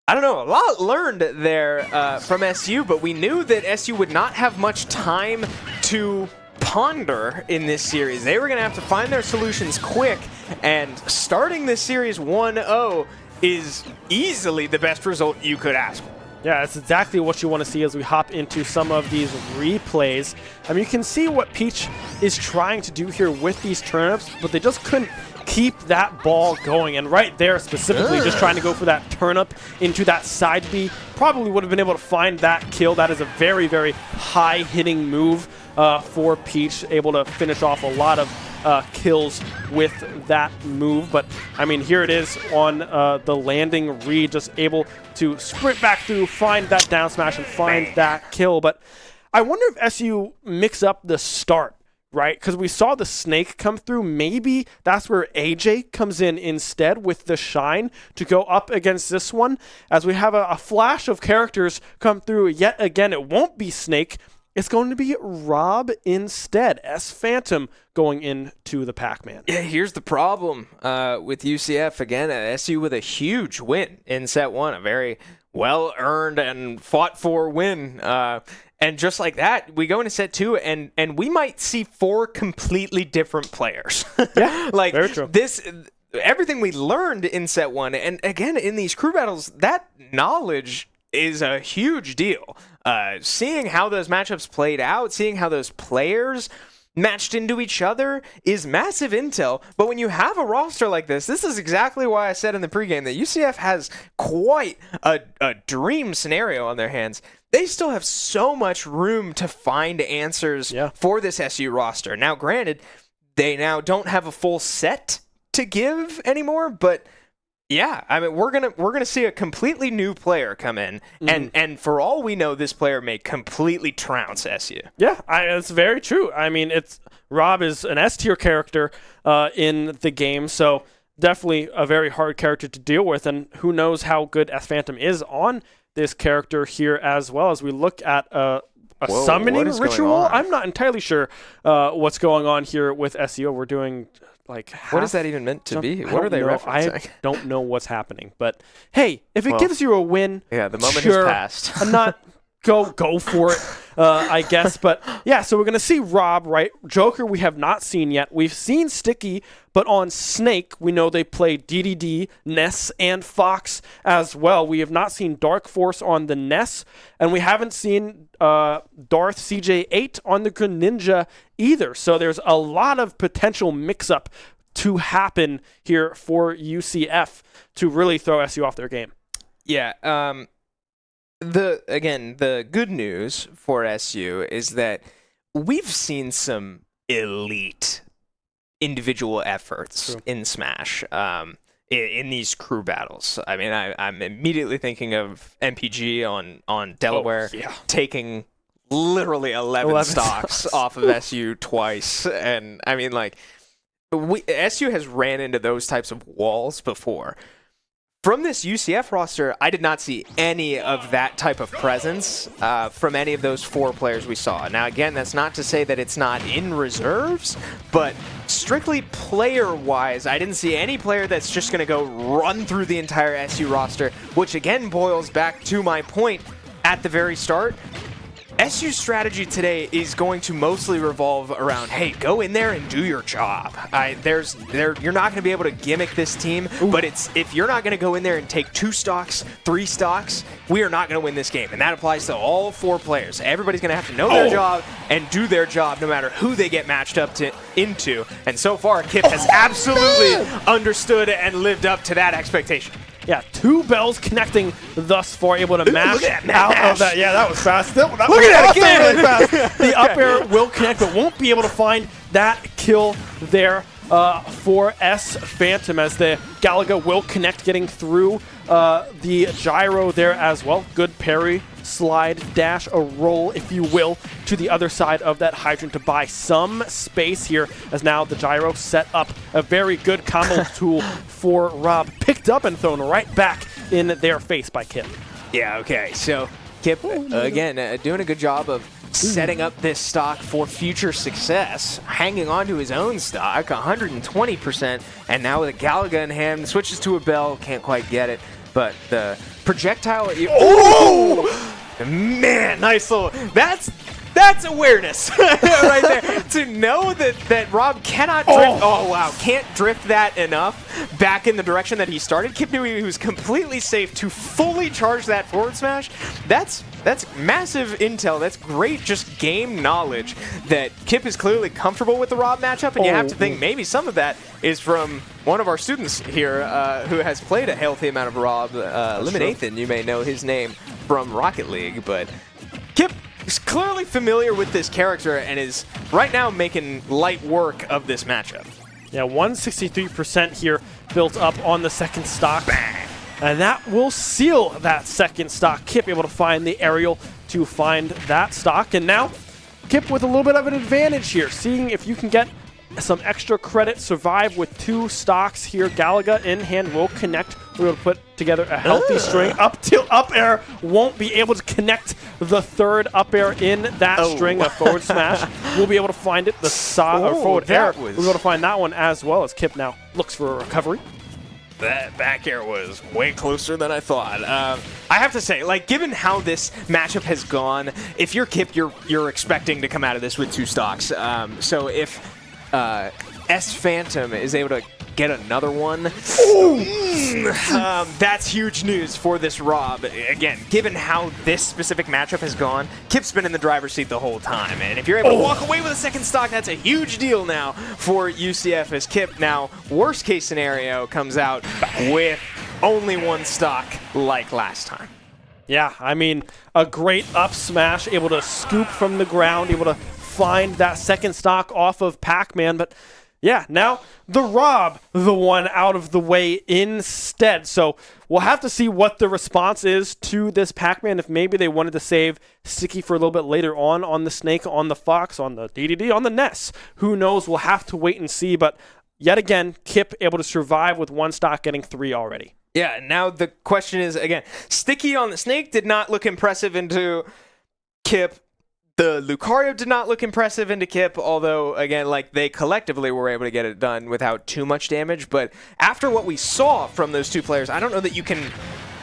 Speaker 1: I don't know, a lot learned there from SU, but we knew that SU would not have much time to ponder in this series. They were going to have to find their solutions quick, and starting this series 1-0 is easily the best result you could ask for.
Speaker 2: Yeah, that's exactly what you want to see as we hop into some of these replays. I mean, you can see what Peach is trying to do here with these turnips, but they just couldn't keep that ball going. And right there specifically, just trying to go for that turnip into that side B, probably would have been able to find that kill. That is a very, very high-hitting move for Peach, able to finish off a lot of kills with that move. But I mean, here it is on the landing read, just able to sprint back through, find that down smash, and find that kill. But I wonder if SU mix up the start, right? Because we saw the Snake come through. Maybe that's where AJ comes in instead with the Shine to go up against this one. As we have a flash of characters come through yet again, it won't be Snake. It's going to be Rob instead. S Phantom going into the Pac-Man.
Speaker 1: Yeah, here's the problem with UCF. Again, SU with a huge win in set one. A very well-earned and fought-for win. And just like that, we go into set two, and we might see 4 completely different players.
Speaker 2: Yeah,
Speaker 1: like
Speaker 2: very true.
Speaker 1: Everything we learned in set one, and again, in these crew battles, that knowledge is a huge deal. Seeing how those matchups played out, seeing how those players matched into each other is massive intel. But when you have a roster like this is exactly why I said in the pregame that UCF has quite a dream scenario on their hands. They still have so much room to find answers for this SU roster. Now, granted, they now don't have a full set to give anymore, but yeah, I mean, we're gonna see a completely new player come in, and for all we know, this player may completely trounce SU.
Speaker 2: Yeah, it's very true. I mean, Rob is an S tier character in the game, so definitely a very hard character to deal with, and who knows how good S Phantom is on this character here as well. As we look at a summoning ritual, I'm not entirely sure what's going on here with SU. We're doing like
Speaker 1: what is that even meant to be? What are they referencing?
Speaker 2: I don't know what's happening, but hey, if it gives you a win,
Speaker 1: the moment has passed.
Speaker 2: I'm not go for it, I guess. But yeah, so we're gonna see Rob, right? Joker we have not seen yet. We've seen Sticky, but on Snake we know they play DDD, Ness, and Fox as well. We have not seen Dark Force on the Ness, and we haven't seen Darth CJ8 on the Greninja either. So there's a lot of potential mix-up to happen here for UCF to really throw SU off their game.
Speaker 1: Yeah. The good news for SU is that we've seen some elite individual efforts in Smash in these crew battles. I mean, I'm immediately thinking of MPG on Delaware taking literally 11 stocks off of SU twice. And I mean, like, SU has ran into those types of walls before. From this UCF roster, I did not see any of that type of presence from any of those 4 players we saw. Now, again, that's not to say that it's not in reserves, but strictly player-wise, I didn't see any player that's just going to go run through the entire SU roster, which again boils back to my point at the very start. SU's strategy today is going to mostly revolve around, hey, go in there and do your job. You're not going to be able to gimmick this team, but if you're not going to go in there and take 2 stocks, 3 stocks, we are not going to win this game. And that applies to all 4 players. Everybody's going to have to know their job and do their job no matter who they get matched up into. And so far, Kip has absolutely understood and lived up to that expectation.
Speaker 2: Yeah, 2 bells connecting thus far, able to mash out of that. Yeah, that was fast. Look at
Speaker 1: that again!
Speaker 2: Really fast. The up air will connect, but won't be able to find that kill there for S Phantom, as the Galaga will connect, getting through the gyro there as well. Good parry, slide, dash, a roll, if you will, to the other side of that hydrant to buy some space here, as now the gyro set up a very good combo tool for Rob. Picked up and thrown right back in their face by Kip.
Speaker 1: Yeah, okay, so Kip, again, doing a good job of setting up this stock for future success, hanging on to his own stock, 120%, and now with a Galaga in hand, switches to a bell, can't quite get it, but the projectile... Oh! Man, nice little... That's awareness right there. To know that Rob cannot drift... Oh, wow. Can't drift that enough back in the direction that he started. Kip knew he was completely safe to fully charge that forward smash. That's massive intel. That's great just game knowledge that Kip is clearly comfortable with the Rob matchup, and you have to think maybe some of that is from one of our students here who has played a healthy amount of Rob. Eliminathan, you may know his name from Rocket League, but Kip is clearly familiar with this character and is right now making light work of this matchup.
Speaker 2: Yeah, 163% here built up on the second stock.
Speaker 1: Bang.
Speaker 2: And that will seal that second stock. Kip able to find the aerial to find that stock. And now, Kip with a little bit of an advantage here, seeing if you can get some extra credit, survive with 2 stocks here. Galaga in hand will connect. We're going to put together a healthy string. Up tilt, up air, won't be able to connect the third up air in that string. A forward smash. We'll be able to find it. The forward air, we'll be able to find that one as well, as Kip now looks for a recovery.
Speaker 1: That back air was way closer than I thought. I have to say, like, given how this matchup has gone, if you're Kip, you're expecting to come out of this with 2 stocks. So if S Phantom is able to get another one, that's huge news for this Rob. Again, given how this specific matchup has gone, Kip's been in the driver's seat the whole time, and if you're able to walk away with a second stock, that's a huge deal now for UCF, as Kip now, worst case scenario, comes out with only 1 stock like last time.
Speaker 2: Yeah, I mean, a great up smash, able to scoop from the ground, able to find that second stock off of Pac-Man, but yeah, now the Rob, the one out of the way instead. So we'll have to see what the response is to this Pac-Man, if maybe they wanted to save Sticky for a little bit later on the Snake, on the Fox, on the DDD, on the Ness. Who knows? We'll have to wait and see, but yet again, Kip able to survive with 1 stock, getting 3 already.
Speaker 1: Yeah, now the question is, again, Sticky on the Snake did not look impressive into Kip. The Lucario did not look impressive into Kip, although, again, like, they collectively were able to get it done without too much damage. But after what we saw from those 2 players, I don't know that you can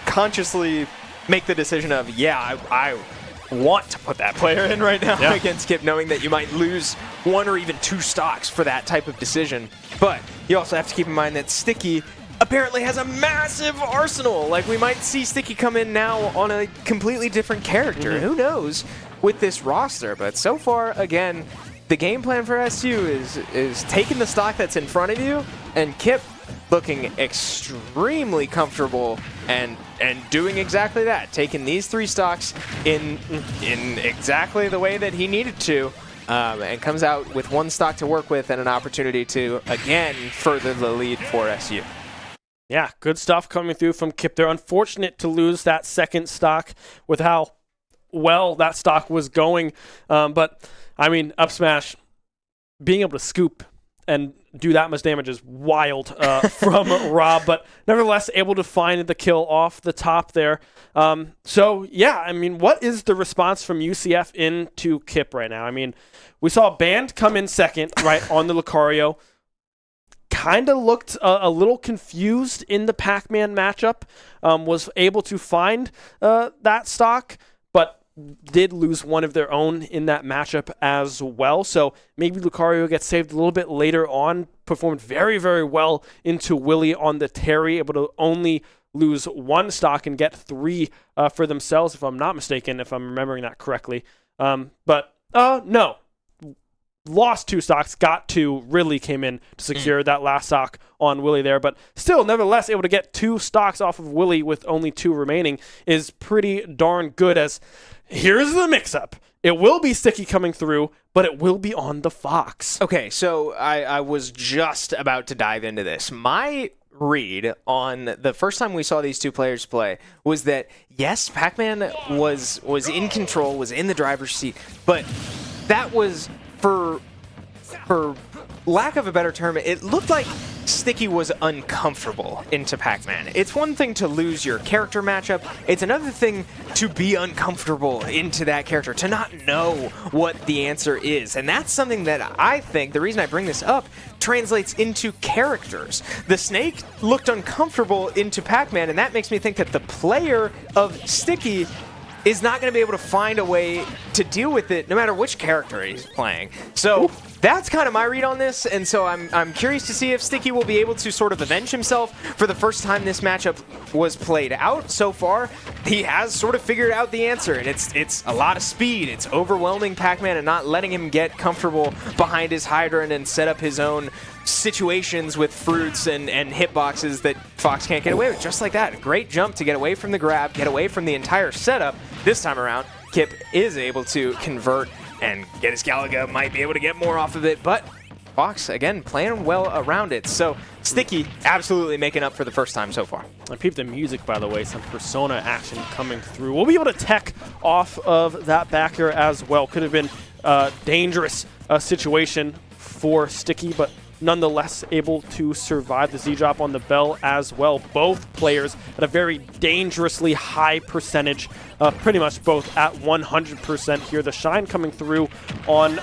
Speaker 1: consciously make the decision of, yeah, I want to put that player in right now against Kip, knowing that you might lose 1 or even 2 stocks for that type of decision. But you also have to keep in mind that Sticky apparently has a massive arsenal. Like, we might see Sticky come in now on a completely different character. Who knows with this roster? But so far, again, the game plan for SU is taking the stock that's in front of you, and Kip looking extremely comfortable and doing exactly that, taking these 3 stocks in exactly the way that he needed to, and comes out with 1 stock to work with and an opportunity to, again, further the lead for SU.
Speaker 2: Yeah, good stuff coming through from Kip. They're unfortunate to lose that second stock with how well that stock was going. But, I mean, up smash, being able to scoop and do that much damage is wild from Rob, but nevertheless able to find the kill off the top there. So yeah, I mean, what is the response from UCF into Kip right now? I mean, we saw Band come in second, right, on the Lucario. Kind of looked a little confused in the Pac-Man matchup, was able to find that stock, but did lose one of their own in that matchup as well. So maybe Lucario gets saved a little bit later on, performed very, very well into Willie on the Terry, able to only lose one stock and get 3 for themselves, if I'm not mistaken, if I'm remembering that correctly. But no. Lost 2 stocks, got 2, Ridley came in to secure that last stock on Willie there, but still, nevertheless, able to get 2 stocks off of Willie with only 2 remaining is pretty darn good. As here's the mix-up. It will be Sticky coming through, but it will be on the Fox.
Speaker 1: Okay, so I was just about to dive into this. My read on the first time we saw these 2 players play was that, yes, Pac-Man was in control, was in the driver's seat, but that was... For lack of a better term, it looked like Sticky was uncomfortable into Pac-Man. It's one thing to lose your character matchup. It's another thing to be uncomfortable into that character, to not know what the answer is. And that's something that I think, the reason I bring this up, translates into characters. The Snake looked uncomfortable into Pac-Man, and that makes me think that the player of Sticky is not going to be able to find a way to deal with it no matter which character he's playing. So that's kind of my read on this, and so I'm curious to see if Sticky will be able to sort of avenge himself for the first time this matchup was played out. So far, he has sort of figured out the answer, and it's a lot of speed. It's overwhelming Pac-Man and not letting him get comfortable behind his hydrant and set up his own situations with fruits and hitboxes that Fox can't get away with. Just like that. A great jump to get away from the grab, get away from the entire setup. This time around, Kip is able to convert and get his Galaga, might be able to get more off of it, but Fox, again, playing well around it. So Sticky absolutely making up for the first time so far.
Speaker 2: I peeped the music, by the way, some Persona action coming through. We'll be able to tech off of that back air as well. Could have been a dangerous situation for Sticky, but nonetheless able to survive the Z-drop on the Bell as well. Both players at a very dangerously high percentage, pretty much both at 100% here. The Shine coming through on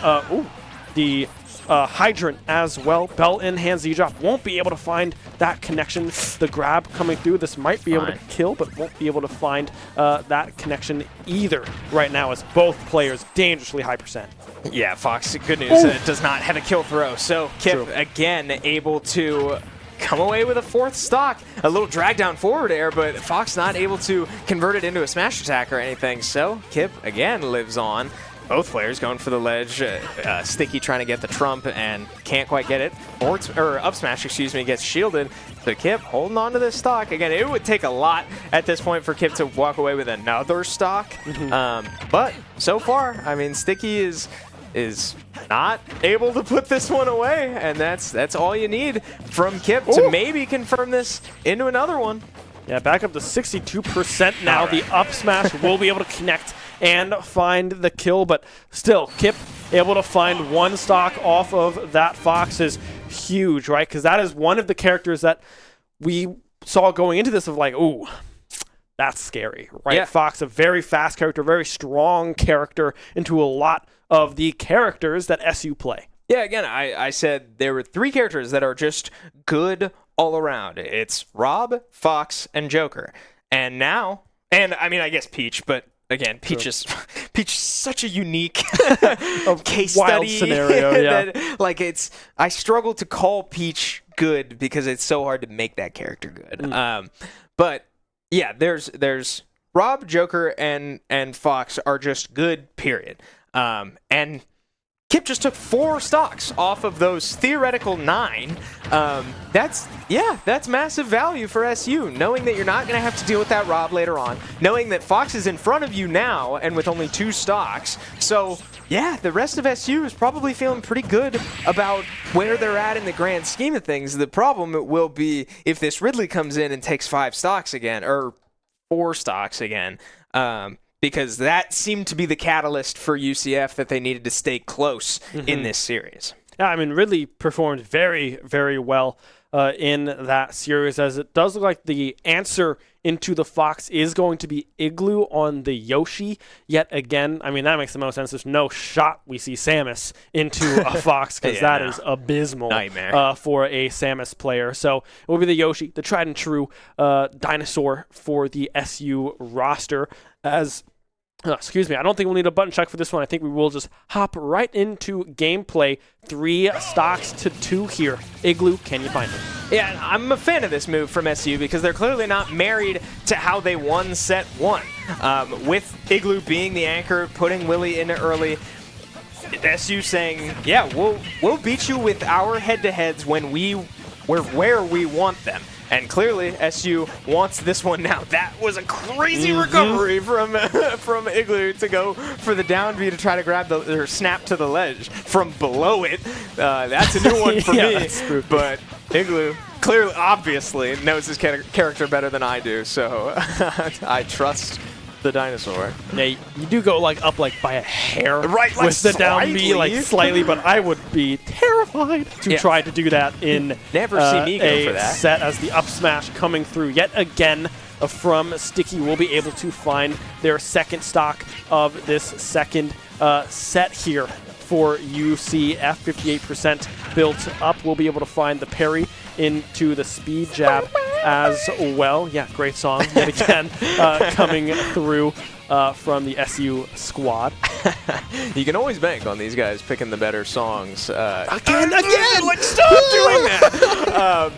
Speaker 2: the Hydrant as well. Bell in hand, Z-drop won't be able to find that connection. The grab coming through, this might be able to kill, but won't be able to find that connection either right now, as both players dangerously high percent.
Speaker 1: Yeah, Fox, good news, does not have a kill throw. So Kip, again, able to come away with a 4th stock. A little drag down forward air, but Fox not able to convert it into a smash attack or anything. So Kip, again, lives on. Both players going for the ledge. Sticky trying to get the trump and can't quite get it. Up smash, excuse me, gets shielded. So Kip holding on to this stock. Again, it would take a lot at this point for Kip to walk away with another stock. But so far, I mean, Sticky is not able to put this one away, and that's all you need from Kip to maybe confirm this into another one.
Speaker 2: Yeah, back up to 62% now. Right. The up smash will be able to connect and find the kill, but still, Kip able to find 1 stock off of that Fox is huge, right? Because that is one of the characters that we saw going into this of like, ooh, that's scary, right? Yeah. Fox, a very fast character, very strong character into a lot of the characters that SU play.
Speaker 1: Yeah, again, I said there were 3 characters that are just good all around. It's Rob, Fox, and Joker. And now, and I mean, I guess Peach, but again, Peach is such a unique case
Speaker 2: wild
Speaker 1: study
Speaker 2: scenario. Yeah,
Speaker 1: that, like, I struggle to call Peach good because it's so hard to make that character good. But yeah, there's Rob, Joker, and Fox are just good. Period. And Kip just took 4 stocks off of those theoretical 9. That's massive value for SU, knowing that you're not going to have to deal with that Rob later on, knowing that Fox is in front of you now and with only 2 stocks. So, yeah, the rest of SU is probably feeling pretty good about where they're at in the grand scheme of things. The problem will be if this Ridley comes in and takes 5 stocks again, or 4 stocks again. Because that seemed to be the catalyst for UCF that they needed to stay close in this series.
Speaker 2: Yeah, I mean, Ridley performed very, very well in that series, as it does look like the answer into the Fox is going to be Igloo on the Yoshi. Yet again, I mean, that makes the most sense. There's no shot we see Samus into a Fox, because that is abysmal for a Samus player. So it will be the Yoshi, the tried and true dinosaur for the SU roster. As excuse me, I don't think we'll need a button check for this one. I think we will just hop right into gameplay. 3 stocks to 2 here. Igloo, can you find it?
Speaker 1: Yeah, I'm a fan of this move from SU because they're clearly not married to how they won set 1. With Igloo being the anchor, putting Willie in early, SU saying, yeah, we'll beat you with our head-to-heads when we're where we want them. And clearly, SU wants this one now. That was a crazy recovery from Igloo to go for the down B to try to grab or snap to the ledge from below it. That's a new one for me. But Igloo clearly, obviously, knows his character better than I do. So I trust the dinosaur.
Speaker 2: Yeah, you do go up by a hair,
Speaker 1: right? Like
Speaker 2: with the down B slightly, but I would be terrified to try to do that in
Speaker 1: never see me go for that
Speaker 2: set, as the up smash coming through yet again from Sticky will be able to find their second stock of this second set here for UCF. 58% built up. We'll be able to find the parry into the speed jab as well. Yeah, great song yet again coming through from the SU squad.
Speaker 1: You can always bank on these guys picking the better songs.
Speaker 2: Again!
Speaker 1: Like, stop doing that!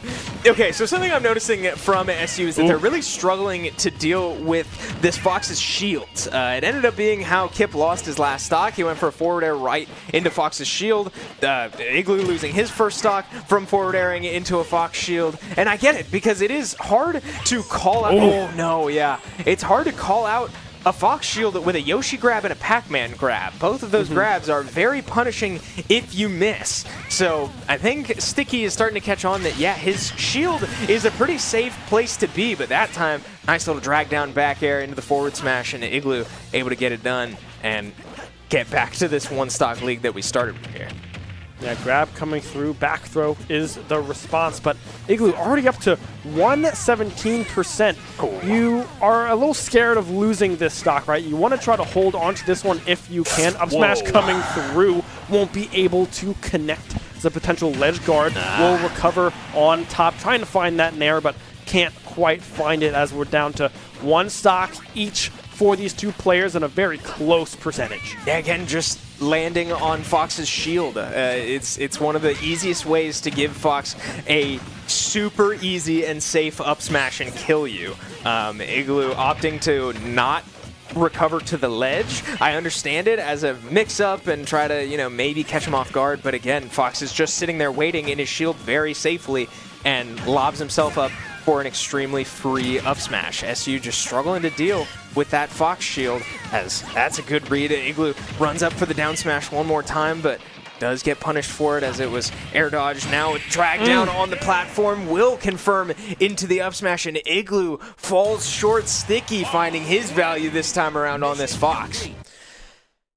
Speaker 1: Okay, so something I'm noticing from SU is that they're really struggling to deal with this Fox's shield. It ended up being how Kip lost his last stock. He went for a forward air right into Fox's shield. Igloo losing his first stock from forward airing into a Fox shield. And I get it, because it is hard to call out. Oh, no, yeah. It's hard to call out a Fox shield with a Yoshi grab and a Pac-Man grab. Both of those grabs are very punishing if you miss. So I think Sticky is starting to catch on that, yeah, his shield is a pretty safe place to be, but that time, nice little drag down back air into the forward smash, and Igloo able to get it done and get back to this one stock league that we started with here.
Speaker 2: Yeah, grab coming through, back throw is the response, but Igloo already up to 117%. You are a little scared of losing this stock, right? You want to try to hold on to this one if you can. Up smash coming through, won't be able to connect. The potential ledge guard will recover on top, trying to find that nair, but can't quite find it, as we're down to 1 stock each for these 2 players and a very close percentage.
Speaker 1: Yeah, again, just landing on Fox's shield. It's one of the easiest ways to give Fox a super easy and safe up smash and kill you. Igloo opting to not recover to the ledge. I understand it as a mix-up and try to, maybe catch him off guard, but again, Fox is just sitting there waiting in his shield very safely and lobs himself up for an extremely free up smash. SU just struggling to deal with that Fox shield, as that's a good read. Igloo runs up for the down smash one more time, but does get punished for it, as it was air dodge. Now drag down on the platform, will confirm into the up smash, and Igloo falls short. Sticky finding his value this time around on this Fox.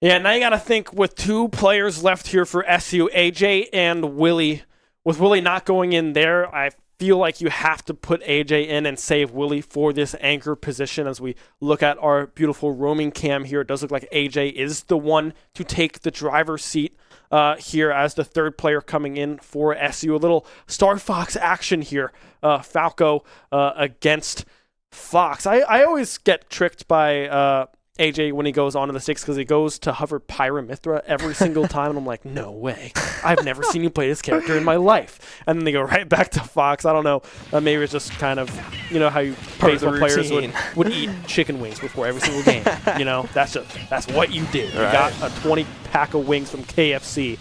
Speaker 2: Yeah, now you got to think, with 2 players left here for SU, AJ and Willie. With Willie not going in there, I feel like you have to put AJ in and save Willie for this anchor position. As we look at our beautiful roaming cam here, it does look like AJ is the one to take the driver's seat here as the 3rd player coming in for SU. A little Star Fox action here. Falco against Fox. I always get tricked by AJ when he goes onto the sticks, because he goes to hover Pyramithra every single time, and I'm like, no way. I've never seen you play this character in my life. And then they go right back to Fox. I don't know. Maybe it's just kind of, how you baseball players would eat chicken wings before every single game. That's what you did. You got a 20 pack of wings from KFC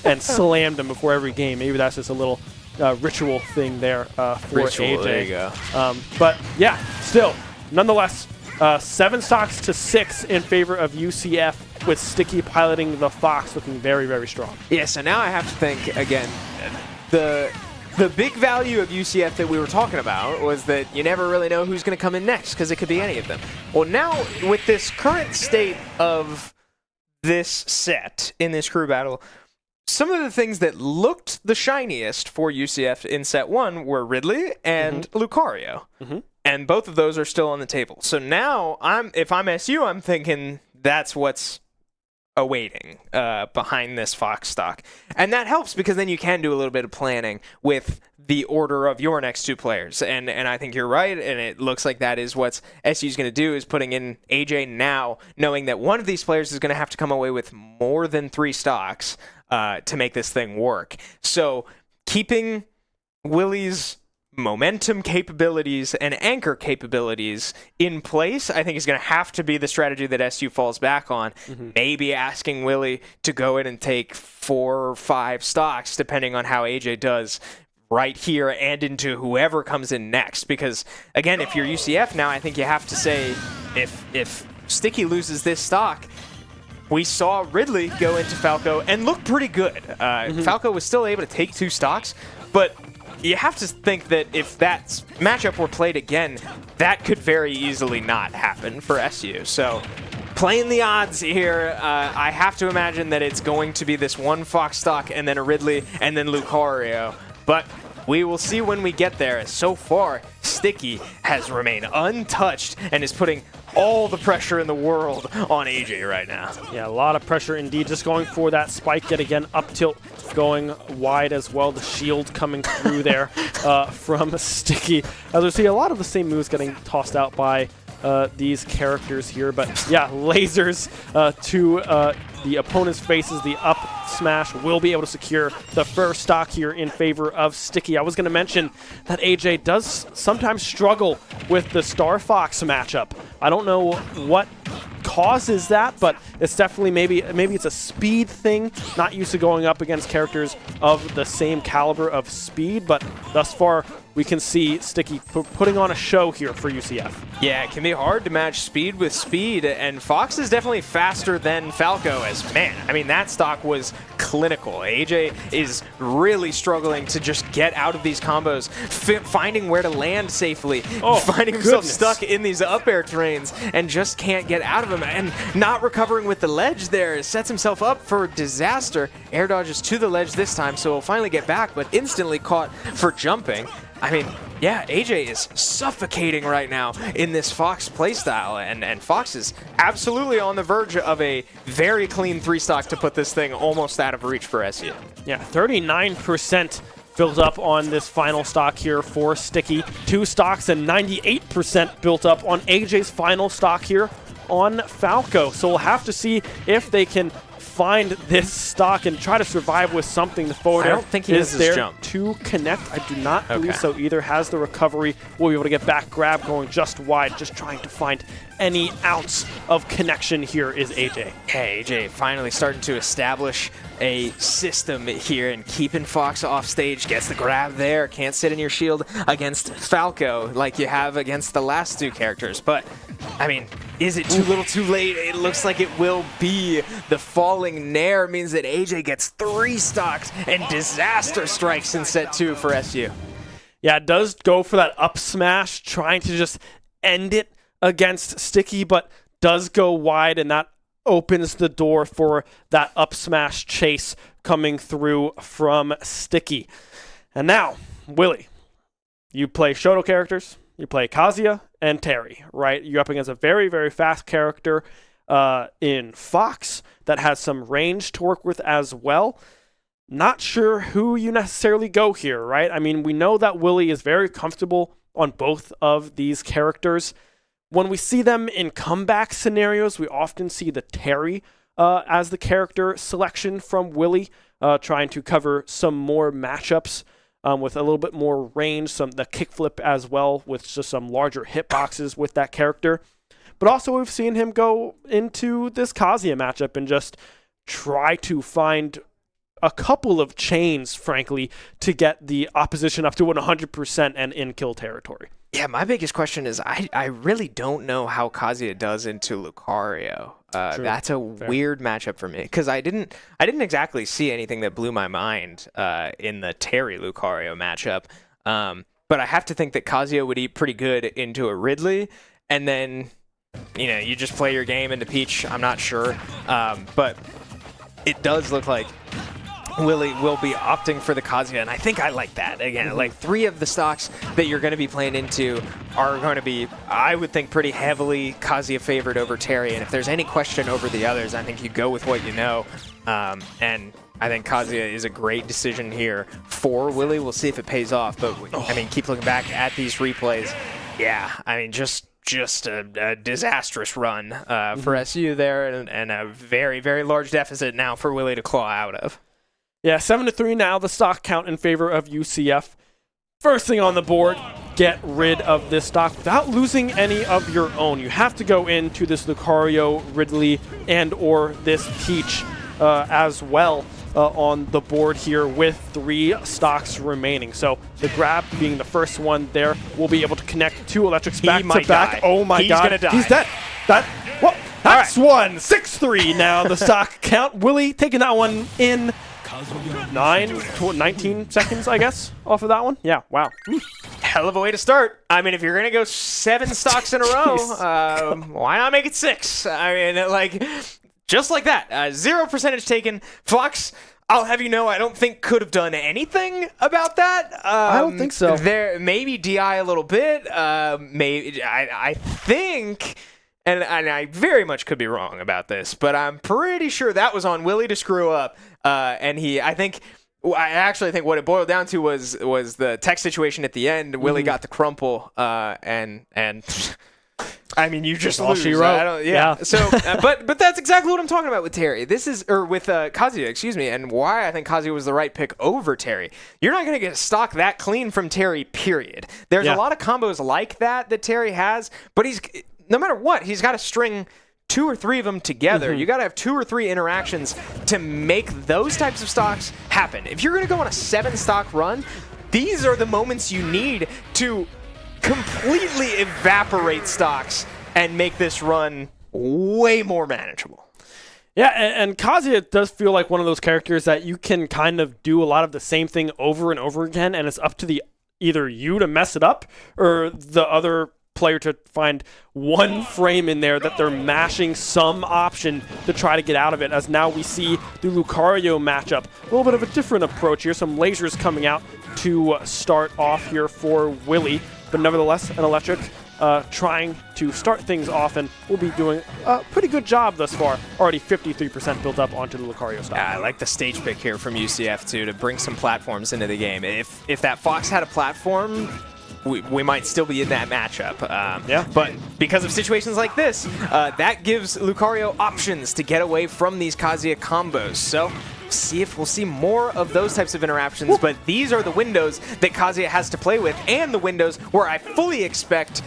Speaker 2: and slammed them before every game. Maybe that's just a little ritual thing there for AJ.
Speaker 1: There you go.
Speaker 2: But yeah, still, nonetheless, 7 stocks to 6 in favor of UCF, with Sticky piloting the Fox, looking very, very strong.
Speaker 1: Yeah, so now I have to think, again, the big value of UCF that we were talking about was that you never really know who's going to come in next, because it could be any of them. Well, now, with this current state of this set in this crew battle, some of the things that looked the shiniest for UCF in set 1 were Ridley and Lucario. And both of those are still on the table. So now, if I'm SU, I'm thinking that's what's awaiting behind this Fox stock. And that helps because then you can do a little bit of planning with the order of your next 2 players. And I think you're right, and it looks like that is what SU's going to do, is putting in AJ now, knowing that one of these players is going to have to come away with more than 3 stocks to make this thing work. So keeping Willie's momentum capabilities and anchor capabilities in place, I think is going to have to be the strategy that SU falls back on. Maybe asking Willie to go in and take 4 or 5 stocks, depending on how AJ does right here and into whoever comes in next. Because, again, if you're UCF now, I think you have to say, if Sticky loses this stock, we saw Ridley go into Falco and look pretty good. Falco was still able to take 2 stocks, but you have to think that if that matchup were played again, that could very easily not happen for SU. So playing the odds here, I have to imagine that it's going to be this one Fox stock and then a Ridley and then Lucario. But we will see when we get there. So far, Sticky has remained untouched and is putting all the pressure in the world on AJ right now.
Speaker 2: Yeah, a lot of pressure indeed. Just going for that spike yet again, up tilt, going wide as well. The shield coming through there from Sticky. As we see, a lot of the same moves getting tossed out by these characters here. But yeah, lasers to the opponent's faces. The up smash will be able to secure the first stock here in favor of Sticky. I was going to mention that AJ does sometimes struggle with the Star Fox matchup. I don't know what causes that, but it's definitely maybe it's a speed thing, not used to going up against characters of the same caliber of speed, but thus far we can see Sticky putting on a show here for UCF.
Speaker 1: Yeah, it can be hard to match speed with speed, and Fox is definitely faster than Falco as, man, I mean, that stock was clinical. AJ is really struggling to just get out of these combos, finding where to land safely, finding himself stuck in these up air terrains, and just can't get out of them, and not recovering with the ledge there. Sets himself up for disaster. Air dodges to the ledge this time, so he'll finally get back, but instantly caught for jumping. I mean, yeah, AJ is suffocating right now in this Fox playstyle, and Fox is absolutely on the verge of a very clean 3-stock to put this thing almost out of reach for SU.
Speaker 2: Yeah, 39% built up on this final stock here for Sticky. 2 stocks and 98% built up on AJ's final stock here on Falco. So we'll have to see if they can find this stock and try to survive with something. The forward
Speaker 1: I don't think he has his jump
Speaker 2: to connect. I do not believe so either. Has the recovery. Will be able to get back grab going just wide, just trying to find any ounce of connection here is AJ.
Speaker 1: Okay, AJ finally starting to establish a system here and keeping Fox off stage. Gets the grab there. Can't sit in your shield against Falco like you have against the last 2 characters. But, I mean, is it too little too late? It looks like it will be. The falling Nair means that AJ gets 3 stocks and disaster strikes in set 2 for SU.
Speaker 2: Yeah, it does go for that up smash, trying to just end it against Sticky, but does go wide, and that opens the door for that up smash chase coming through from Sticky. And now, Willie, you play Shoto characters, you play Kazuya and Terry, right? You're up against a very, very fast character in Fox that has some range to work with as well. Not sure who you necessarily go here, right? I mean, we know that Willie is very comfortable on both of these characters. When we see them in comeback scenarios, we often see the Terry as the character selection from Willie, trying to cover some more matchups with a little bit more range, the kickflip as well, with just some larger hitboxes with that character. But also we've seen him go into this Kazuya matchup and just try to find a couple of chains, frankly, to get the opposition up to 100% and in kill territory.
Speaker 1: Yeah, my biggest question is I really don't know how Kazuya does into Lucario. That's a weird matchup for me because I didn't exactly see anything that blew my mind in the Terry Lucario matchup. But I have to think that Kazuya would eat pretty good into a Ridley, and then you just play your game into Peach. I'm not sure, but it does look like Willie will be opting for the Kazuya, and I think I like that. Again, like 3 of the stocks that you're going to be playing into are going to be, I would think, pretty heavily Kazuya favored over Terry, and if there's any question over the others, I think you go with what you know, and I think Kazuya is a great decision here for Willie. We'll see if it pays off, but I mean, keep looking back at these replays. Yeah, I mean, just a disastrous run for SU there, and a very, very large deficit now for Willie to claw out of.
Speaker 2: Yeah, 7-3 now, the stock count in favor of UCF. First thing on the board, get rid of this stock without losing any of your own. You have to go into this Lucario, Ridley, and or this Peach as well on the board here with 3 stocks remaining. So the grab being the first one there, will be able to connect 2 electrics back to back. Oh my god,
Speaker 1: gonna die.
Speaker 2: He's dead. That's one. 6-3 now, the stock count. Willie taking that one in 19 seconds, I guess, off of that one. Yeah, wow.
Speaker 1: Hell of a way to start. I mean, if you're going to go 7 stocks in a row, why not make it 6? I mean, like, just like that. 0 percentage taken. Fox, I'll have you know, I don't think could have done anything about that.
Speaker 2: I don't think so.
Speaker 1: There, maybe DI a little bit. Maybe I think... And I very much could be wrong about this, but I'm pretty sure that was on Willie to screw up. And I actually think what it boiled down to was the tech situation at the end. Willie got the crumple, and I mean, you just lose.
Speaker 2: She wrote.
Speaker 1: Yeah. So, but that's exactly what I'm talking about with Terry. With Kazuya, excuse me, and why I think Kazuya was the right pick over Terry. You're not going to get a stock that clean from Terry, period. There's a lot of combos like that Terry has, but no matter what, he's got to string 2 or 3 of them together. You got to have 2 or 3 interactions to make those types of stocks happen. If you're going to go on a 7-stock run, these are the moments you need to completely evaporate stocks and make this run way more manageable.
Speaker 2: Yeah, and Kazuya does feel like one of those characters that you can kind of do a lot of the same thing over and over again, and it's up to either you to mess it up or the other player to find one frame in there that they're mashing some option to try to get out of it, as now we see the Lucario matchup. A little bit of a different approach here. Some lasers coming out to start off here for Willie, but nevertheless, an electric trying to start things off, and will be doing a pretty good job thus far. Already 53% built up onto the Lucario stock.
Speaker 1: I like the stage pick here from UCF too, to bring some platforms into the game. If that Fox had a platform, we might still be in that matchup. But because of situations like this, that gives Lucario options to get away from these Kazuya combos. So see if we'll see more of those types of interactions. But these are the windows that Kazuya has to play with, and the windows where I fully expect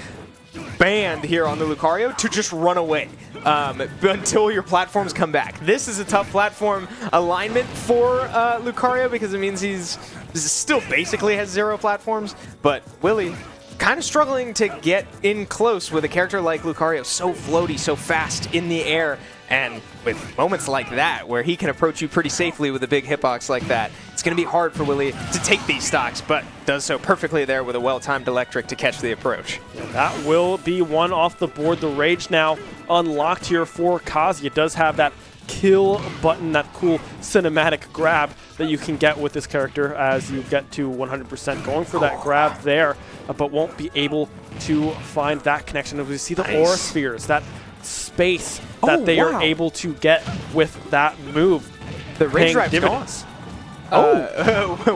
Speaker 1: Band here on the Lucario to just run away until your platforms come back. This is a tough platform alignment for Lucario, because it means he's still basically has 0 platforms, but Willie kind of struggling to get in close with a character like Lucario, so floaty, so fast in the air, and with moments like that where he can approach you pretty safely with a big hitbox like that, it's going to be hard for Willie to take these stocks, but does so perfectly there with a well-timed electric to catch the approach.
Speaker 2: That will be one off the board. The Rage now unlocked here for Kazuya. It does have that kill button, that cool cinematic grab that you can get with this character as you get to 100%, going for that grab there, but won't be able to find that connection. As we see the aura spheres, that space that they are able to get with that move.
Speaker 1: The Rage Drive's gone.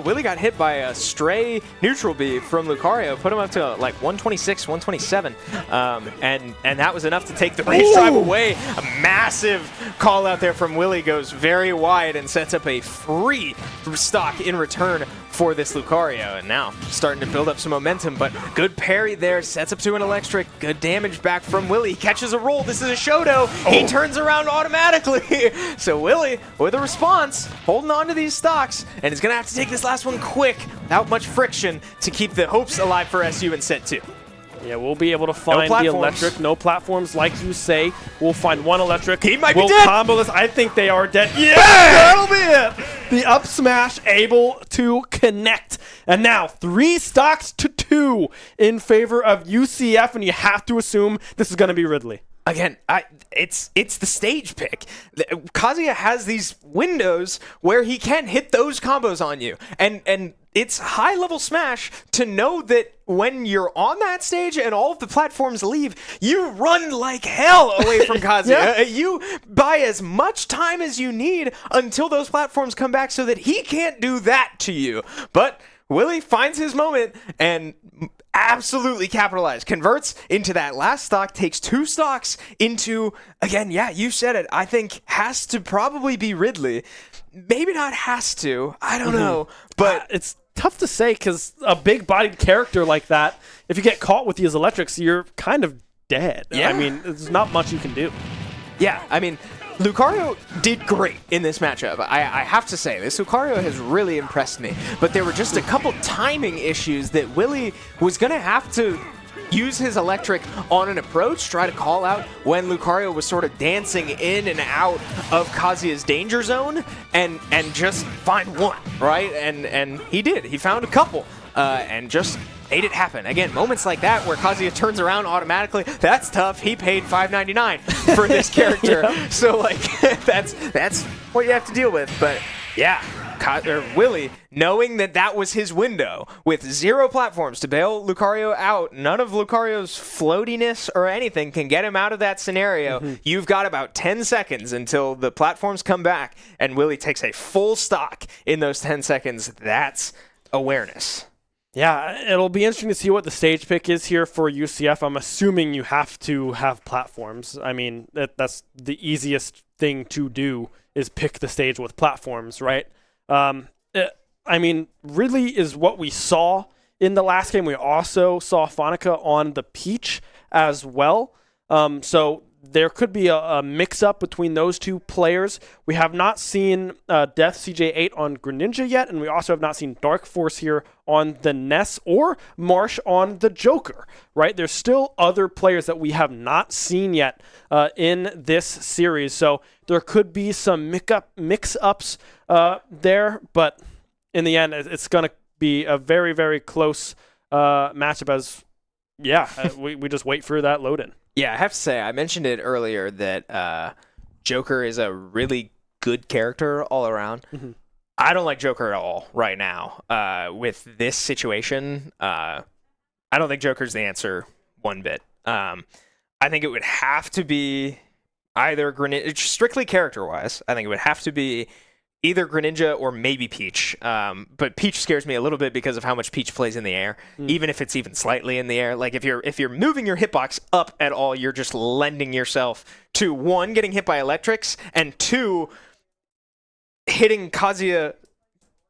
Speaker 1: Willie got hit by a stray neutral B from Lucario, put him up to like 126, 127, and that was enough to take the Rage Drive away. A massive call out there from Willie, goes very wide and sets up a free stock in return for this Lucario, and now starting to build up some momentum, but good parry there, sets up to an electric, good damage back from Willie, he catches a roll, this is a Shoto, he turns around automatically, so Willie, with a response, holding on to these stocks, and is going to have to take this last one quick, without much friction, to keep the hopes alive for SU in set 2.
Speaker 2: Yeah, we'll be able to find the electric. No platforms, like you say. We'll find one electric.
Speaker 1: He might be dead.
Speaker 2: Combo this. I think they are dead. Yeah, that'll be it. The up smash able to connect. And now 3 stocks to 2 in favor of UCF, and you have to assume this is going to be Ridley.
Speaker 1: again, it's the stage pick. Kazuya has these windows where he can hit those combos on you, and it's high level Smash to know that when you're on that stage and all of the platforms leave, you run like hell away from Kazuya.
Speaker 2: Yeah.
Speaker 1: You buy as much time as you need until those platforms come back so that he can't do that to you. But Willie finds his moment and absolutely capitalized. Converts into that last stock, takes 2 stocks into, again, yeah, you said it, I think has to probably be Ridley. Maybe not has to. I don't know. But
Speaker 2: it's tough to say because a big-bodied character like that, if you get caught with these electrics, you're kind of dead.
Speaker 1: Yeah.
Speaker 2: I mean, there's not much you can do.
Speaker 1: yeah, I mean, Lucario did great in this matchup. I have to say, this Lucario has really impressed me. But there were just a couple timing issues that Willie was going to have to use his electric on an approach, try to call out when Lucario was sort of dancing in and out of Kazuya's danger zone, and just find one, right? And he did. He found a couple, and just made it happen. Again, moments like that where Kazuya turns around automatically, that's tough. He paid $5.99 for this character.
Speaker 2: Yeah.
Speaker 1: So, like, that's what you have to deal with. But, yeah, Willie, knowing that that was his window, with 0 platforms to bail Lucario out, none of Lucario's floatiness or anything can get him out of that scenario. You've got about 10 seconds until the platforms come back, and Willie takes a full stock in those 10 seconds. That's awareness.
Speaker 2: Yeah, it'll be interesting to see what the stage pick is here for UCF. I'm assuming you have to have platforms. I mean, that's the easiest thing to do is pick the stage with platforms, right? I mean, Ridley is what we saw in the last game. We also saw Fanica on the Peach as well. So there could be a mix-up between those 2 players. We have not seen Death CJ8 on Greninja yet, and we also have not seen Dark Force here on the Ness or Marsh on the Joker, right? There's still other players that we have not seen yet in this series, so there could be some mix-ups there, but in the end, it's going to be a very, very close matchup as, we just wait for that load-in.
Speaker 1: Yeah, I have to say, I mentioned it earlier that Joker is a really good character all around. I don't like Joker at all right now. With this situation, I don't think Joker's the answer one bit. I think it would have to be either Greninja, strictly character-wise, I think it would have to be either Greninja or maybe Peach. But Peach scares me a little bit because of how much Peach plays in the air, even if it's even slightly in the air. Like, if you're moving your hitbox up at all, you're just lending yourself to, 1, getting hit by electrics, and 2, hitting Kazuya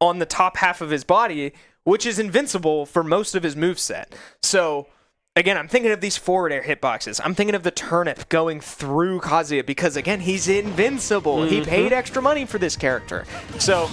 Speaker 1: on the top half of his body, which is invincible for most of his moveset. So, again, I'm thinking of these forward air hitboxes. I'm thinking of the turnip going through Kazuya because, again, he's invincible. He paid extra money for this character. So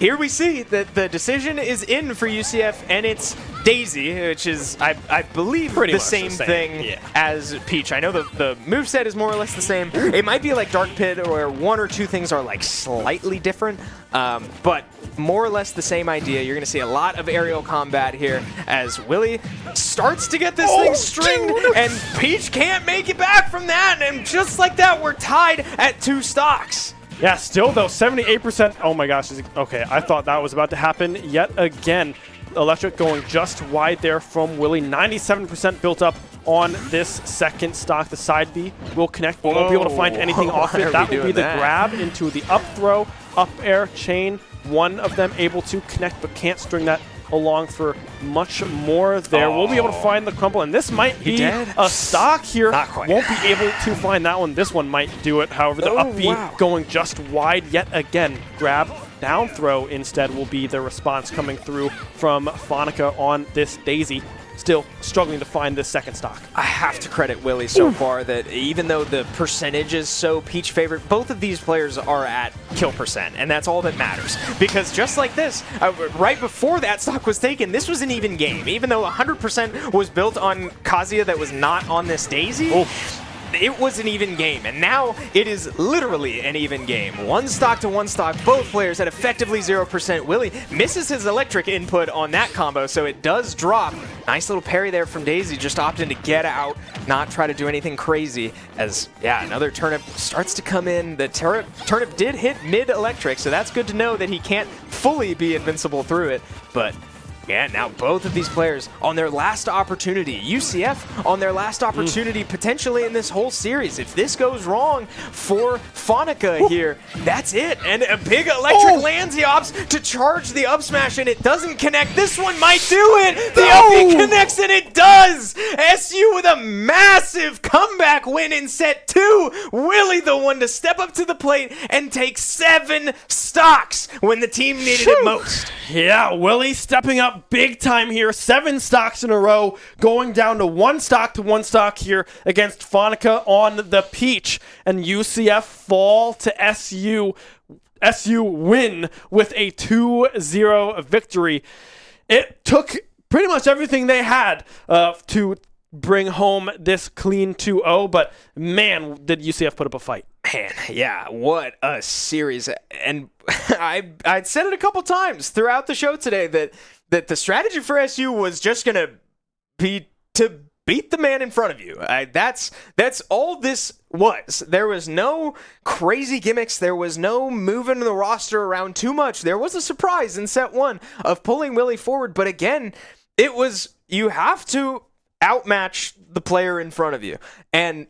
Speaker 1: here we see that the decision is in for UCF, and it's Daisy, which is, I believe,
Speaker 2: pretty
Speaker 1: the
Speaker 2: much
Speaker 1: same thing as Peach. I know the moveset is more or less the same. It might be like Dark Pit, where 1 or 2 things are like slightly different, but more or less the same idea. You're going to see a lot of aerial combat here as Willie starts to get this thing stringed, and Peach can't make it back from that, and just like that, we're tied at 2 stocks.
Speaker 2: Yeah, still though, 78%. Oh my gosh. Okay, I thought that was about to happen yet again. Electric going just wide there from Willie. 97% built up on this second stock. The side B will connect. We won't be able to find anything off it. That will be the grab into the up throw, up air, chain. One of them able to connect, but can't string that along for much more there. We'll be able to find the crumble, and this might be a stock here.
Speaker 1: Not quite.
Speaker 2: Won't be able to find that one. This one might do it. However, the up B going just wide yet again. Grab, down throw instead will be the response coming through from Fanica on this Daisy. Still struggling to find this second stock.
Speaker 1: I have to credit Willie so far that even though the percentage is so Peach favorite, both of these players are at kill percent, and that's all that matters. Because just like this, right before that stock was taken, this was an even game. Even though 100% was built on Kazuya that was not on this Daisy, it was an even game, and now it is literally an even game. 1 stock to 1 stock, both players at effectively 0%. Willie misses his electric input on that combo, so it does drop nice little parry there from Daisy, just opting to get out, not try to do anything crazy, as, yeah, another turnip starts to come in. The turnip did hit mid-electric, so that's good to know that he can't fully be invincible through it, but yeah, now both of these players on their last opportunity. UCF on their last opportunity potentially in this whole series. If this goes wrong for Fanica here, that's it. And a big electric lands. He opts to charge the up smash and it doesn't connect. This one might do it. The up B connects and it does. SU with a massive comeback win in set 2. Willie the one to step up to the plate and take 7 stocks when the team needed it most.
Speaker 2: Yeah, Willie stepping up big time here. 7 stocks in a row, going down to 1 stock here against Fanica on the Peach. And UCF fall to SU. SU win with a 2-0 victory. It took pretty much everything they had to bring home this clean 2-0, but man, did UCF put up a fight.
Speaker 1: Man, yeah, what a series. And I'd said it a couple times throughout the show today that the strategy for SU was just going to be to beat the man in front of you. That's all this was. There was no crazy gimmicks. There was no moving the roster around too much. There was a surprise in set 1 of pulling Willie forward, but again, it was, you have to outmatch the player in front of you. And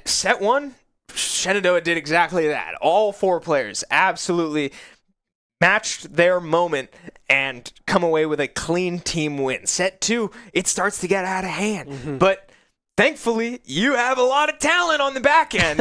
Speaker 1: set 1, Shenandoah did exactly that. All 4 players absolutely matched their moment and come away with a clean team win. Set 2, it starts to get out of hand. But thankfully, you have a lot of talent on the back end.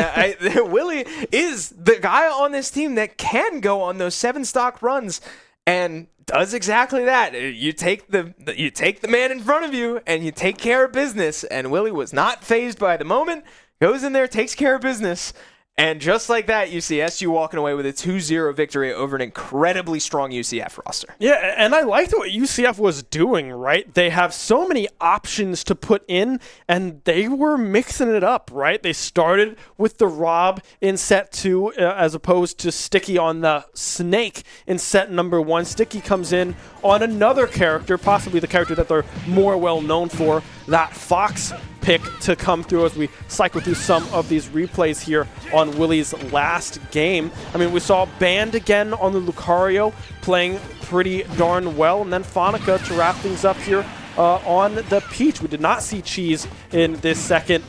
Speaker 1: Willie is the guy on this team that can go on those 7 stock runs and does exactly that. You take the man in front of you and you take care of business. And Willie was not fazed by the moment. Goes in there, takes care of business. And just like that, you see SU walking away with a 2-0 victory over an incredibly strong UCF roster.
Speaker 2: Yeah, and I liked what UCF was doing, right? They have so many options to put in, and they were mixing it up, right? They started with the Rob in set 2 as opposed to Sticky on the Snake in set number 1. Sticky comes in on another character, possibly the character that they're more well known for, that Fox pick to come through as we cycle through some of these replays here on Willie's last game. I mean, we saw Band again on the Lucario playing pretty darn well, and then Fanica to wrap things up here on the Peach. We did not see Cheese in this second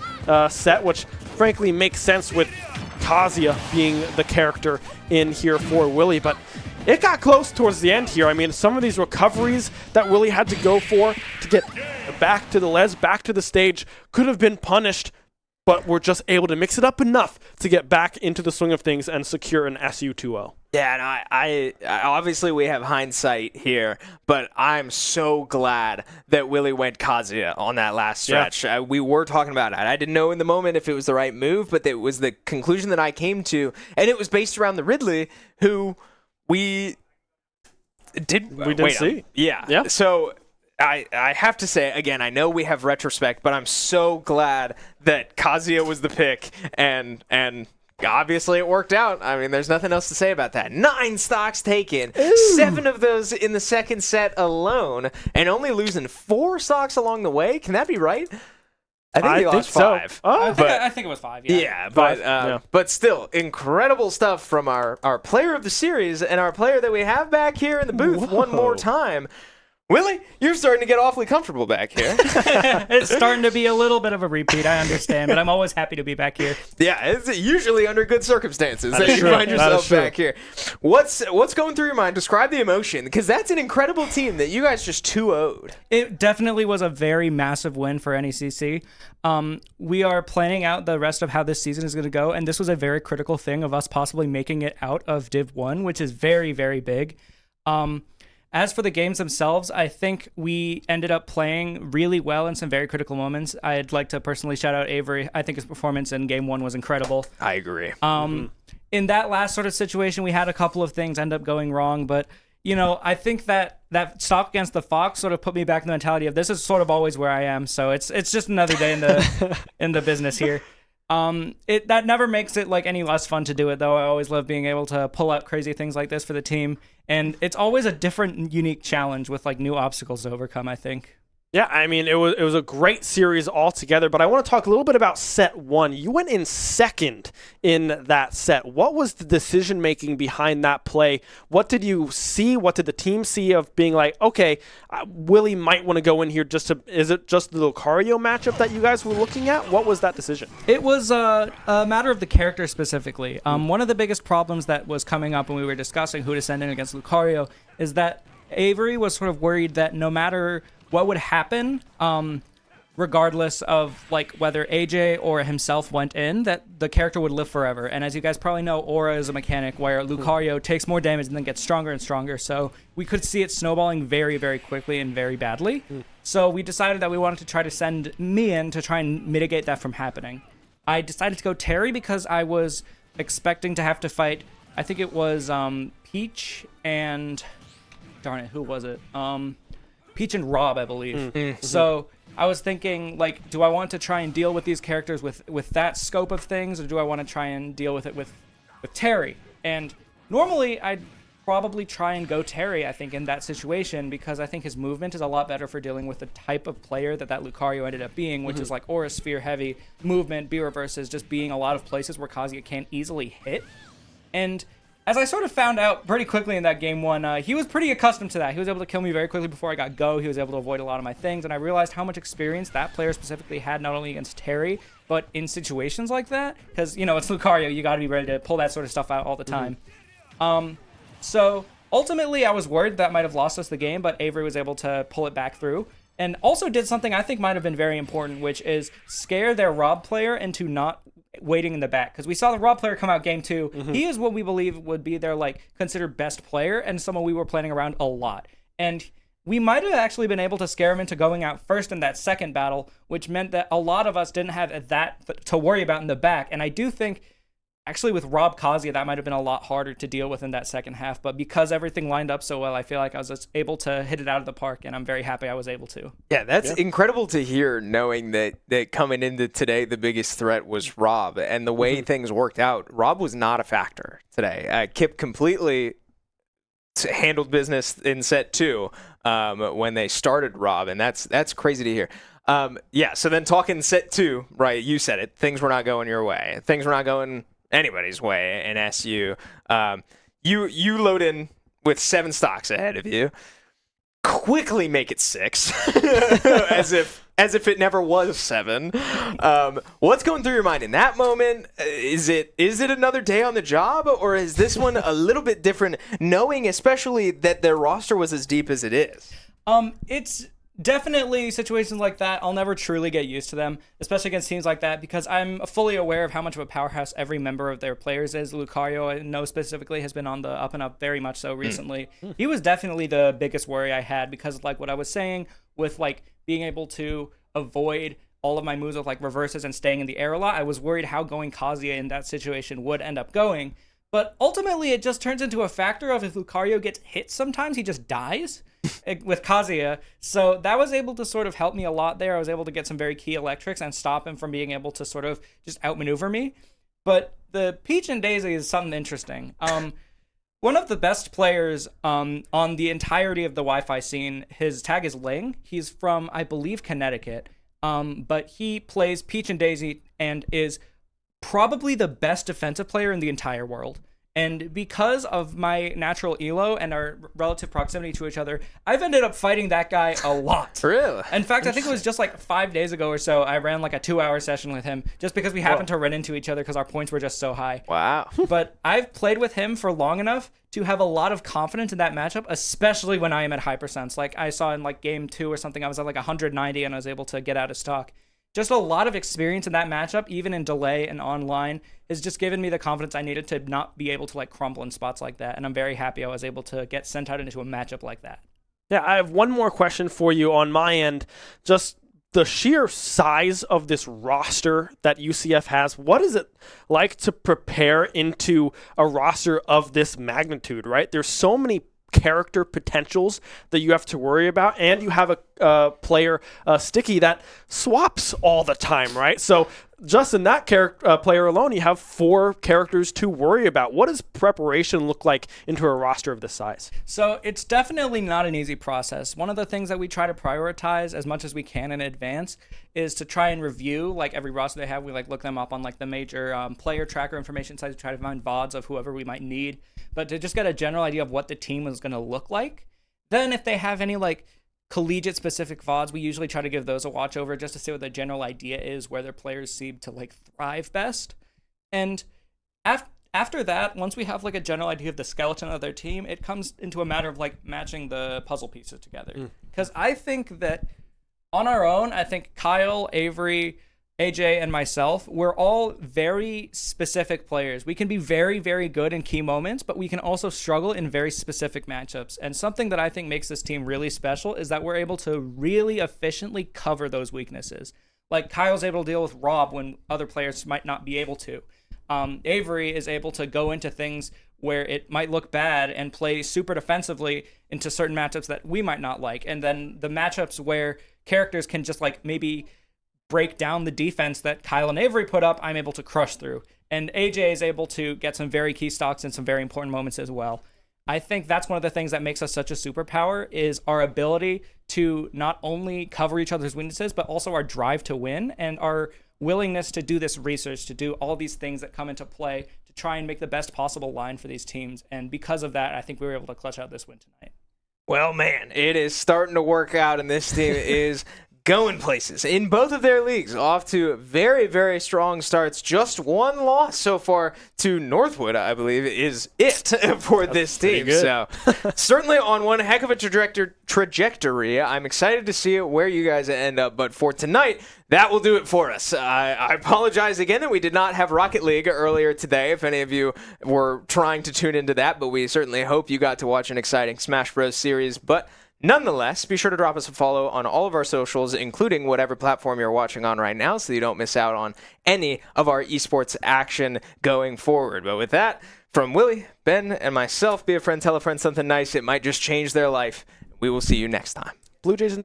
Speaker 2: set, which frankly makes sense with Kazuya being the character in here for Willie, but it got close towards the end here. I mean, some of these recoveries that Willie had to go for to get back to the les, back to the stage, could have been punished, but were just able to mix it up enough to get back into the swing of things and secure an SU 2-0.
Speaker 1: Yeah, and I obviously we have hindsight here, but I'm so glad that Willie went Kazuya on that last stretch. Yeah. We were talking about it. I didn't know in the moment if it was the right move, but it was the conclusion that I came to, and it was based around the Ridley, who we didn't see. Yeah. So I have to say, again, I know we have retrospect, but I'm so glad that Kazuya was the pick, and obviously it worked out. I mean, there's nothing else to say about that. 9 stocks taken, 7 of those in the second set alone, and only losing 4 stocks along the way. Can that be right? I think he lost 5.
Speaker 3: So. I think it was 5, yeah.
Speaker 1: Yeah, but still, incredible stuff from our player of the series and our player that we have back here in the booth one more time. Willie, you're starting to get awfully comfortable back here.
Speaker 3: It's starting to be a little bit of a repeat, I understand, but I'm always happy to be back here.
Speaker 1: Yeah, it's usually under good circumstances that you find yourself back here. What's going through your mind? Describe the emotion, because that's an incredible team that you guys just 2-0'd.
Speaker 3: It definitely was a very massive win for NECC. We are planning out the rest of how this season is going to go, and this was a very critical thing of us possibly making it out of Div 1, which is very, very big. As for the games themselves, I think we ended up playing really well in some very critical moments. I'd like to personally shout out Avery. I think his performance in Game 1 was incredible.
Speaker 1: I agree.
Speaker 3: In that last sort of situation, we had a couple of things end up going wrong, but you know, I think that stock against the Fox sort of put me back in the mentality of this is sort of always where I am. So it's just another day in the in the business here. That never makes it like any less fun to do it, though. I always love being able to pull out crazy things like this for the team, and it's always a different, unique challenge with like new obstacles to overcome, I think.
Speaker 2: Yeah, I mean, it was a great series altogether, but I want to talk a little bit about set one. You went in second in that set. What was the decision-making behind that play? What did you see? What did the team see of being like, okay, Willie might want to go in here is it just the Lucario matchup that you guys were looking at? What was that decision?
Speaker 3: It was a matter of the character specifically. One of the biggest problems that was coming up when we were discussing who to send in against Lucario is that Avery was sort of worried that no matter what would happen, regardless of like whether AJ or himself went in, that the character would live forever. And as you guys probably know, Aura is a mechanic where Lucario takes more damage and then gets stronger and stronger. So we could see it snowballing very, very quickly and very badly. So we decided that we wanted to try to send me in to try and mitigate that from happening. I decided to go Terry because I was expecting to have to fight, I think it was Peach and, darn it, who was it? Peach and Rob, I believe. Mm-hmm. So I was thinking, like, do I want to try and deal with these characters with that scope of things, or do I want to try and deal with it with Terry? And normally I'd probably try and go Terry, I think, in that situation, because I think his movement is a lot better for dealing with the type of player that Lucario ended up being, which is like Aura Sphere heavy movement, B reverses, just being a lot of places where Kazuya can't easily hit. And as I sort of found out pretty quickly in that game one, he was pretty accustomed to that. He was able to kill me very quickly before I got go. He was able to avoid a lot of my things, and I realized how much experience that player specifically had, not only against Terry, but in situations like that. Because, you know, it's Lucario. You got to be ready to pull that sort of stuff out all the time. So ultimately, I was worried that might have lost us the game, but Avery was able to pull it back through. And also did something I think might have been very important, which is scare their Rob player into not waiting in the back, because we saw the Rob player come out game 2. He is what we believe would be their like considered best player and someone we were planning around a lot, and we might have actually been able to scare him into going out first in that second battle, which meant that a lot of us didn't have that to worry about in the back. And I do think actually with Rob Kazuya that might have been a lot harder to deal with in that second half, but because everything lined up so well, I feel like I was just able to hit it out of the park, and I'm very happy I was able to.
Speaker 1: Yeah, that's incredible to hear, knowing that coming into today the biggest threat was Rob, and the way things worked out, Rob was not a factor today. Kip completely handled business in set 2 when they started Rob, and that's crazy to hear. Yeah, so then talking set 2, right, you said it, things were not going your way. Things were not going anybody's way in SU. You load in with 7 stocks ahead of you, quickly make it 6, as if it never was 7. What's going through your mind in that moment? Is it another day on the job, or is this one a little bit different, knowing especially that their roster was as deep as it is?
Speaker 3: It's definitely situations like that. I'll never truly get used to them, especially against teams like that, because I'm fully aware of how much of a powerhouse every member of their players is. Lucario, I know specifically, has been on the up and up very much so recently. He was definitely the biggest worry I had, because like what I was saying with like being able to avoid all of my moves with like reverses and staying in the air a lot, I was worried how going Kazuya in that situation would end up going. But ultimately, it just turns into a factor of if Lucario gets hit sometimes, he just dies with Kazuya. So that was able to sort of help me a lot there. I was able to get some very key electrics and stop him from being able to sort of just outmaneuver me. But the Peach and Daisy is something interesting. One of the best players on the entirety of the Wi-Fi scene, his tag is Ling. He's from, I believe, Connecticut. But he plays Peach and Daisy and is probably the best defensive player in the entire world. And because of my natural elo and our relative proximity to each other, I've ended up fighting that guy a lot.
Speaker 1: Really?
Speaker 3: In fact, I think it was just like 5 days ago or so, I ran like a 2-hour session with him just because we happened to run into each other because our points were just so high.
Speaker 1: Wow.
Speaker 3: But I've played with him for long enough to have a lot of confidence in that matchup, especially when I am at hypersense. Like I saw in like game 2 or something, I was at like 190 and I was able to get out of stock. Just a lot of experience in that matchup, even in delay and online, has just given me the confidence I needed to not be able to like crumble in spots like that. And I'm very happy I was able to get sent out into a matchup like that.
Speaker 2: Yeah, I have one more question for you on my end. Just the sheer size of this roster that UCF has, what is it like to prepare into a roster of this magnitude, right? There's so many character potentials that you have to worry about, and you have a player Sticky that swaps all the time, right? So just in that player alone, you have 4 characters to worry about. What does preparation look like into a roster of this size?
Speaker 3: So it's definitely not an easy process. One of the things that we try to prioritize as much as we can in advance is to try and review like every roster they have. We like look them up on like the major player tracker information sites to try to find VODs of whoever we might need, but to just get a general idea of what the team is going to look like. Then if they have any like collegiate specific VODs, we usually try to give those a watch over just to see what the general idea is, where their players seem to like thrive best. And after that, once we have like a general idea of the skeleton of their team, it comes into a matter of like matching the puzzle pieces together. Because I think that on our own, I think Kyle, Avery, AJ, and myself, we're all very specific players. We can be very, very good in key moments, but we can also struggle in very specific matchups. And something that I think makes this team really special is that we're able to really efficiently cover those weaknesses. Like Kyle's able to deal with Rob when other players might not be able to. Avery is able to go into things where it might look bad and play super defensively into certain matchups that we might not like. And then the matchups where characters can just like maybe break down the defense that Kyle and Avery put up, I'm able to crush through. And AJ is able to get some very key stocks in some very important moments as well. I think that's one of the things that makes us such a superpower is our ability to not only cover each other's weaknesses, but also our drive to win and our willingness to do this research, to do all these things that come into play to try and make the best possible line for these teams. And because of that, I think we were able to clutch out this win tonight.
Speaker 1: Well, man, it is starting to work out, and this team is going places in both of their leagues, off to very, very strong starts. Just one loss so far to Northwood, I believe, is it for this team. So certainly on one heck of a trajectory. I'm excited to see where you guys end up. But for tonight, that will do it for us. I apologize again that we did not have Rocket League earlier today, if any of you were trying to tune into that. But we certainly hope you got to watch an exciting Smash Bros. Series. But nonetheless, be sure to drop us a follow on all of our socials, including whatever platform you're watching on right now, so you don't miss out on any of our esports action going forward. But with that, from Willie, Ben, and myself, be a friend, tell a friend something nice. It might just change their life. We will see you next time.
Speaker 2: Blue Jays and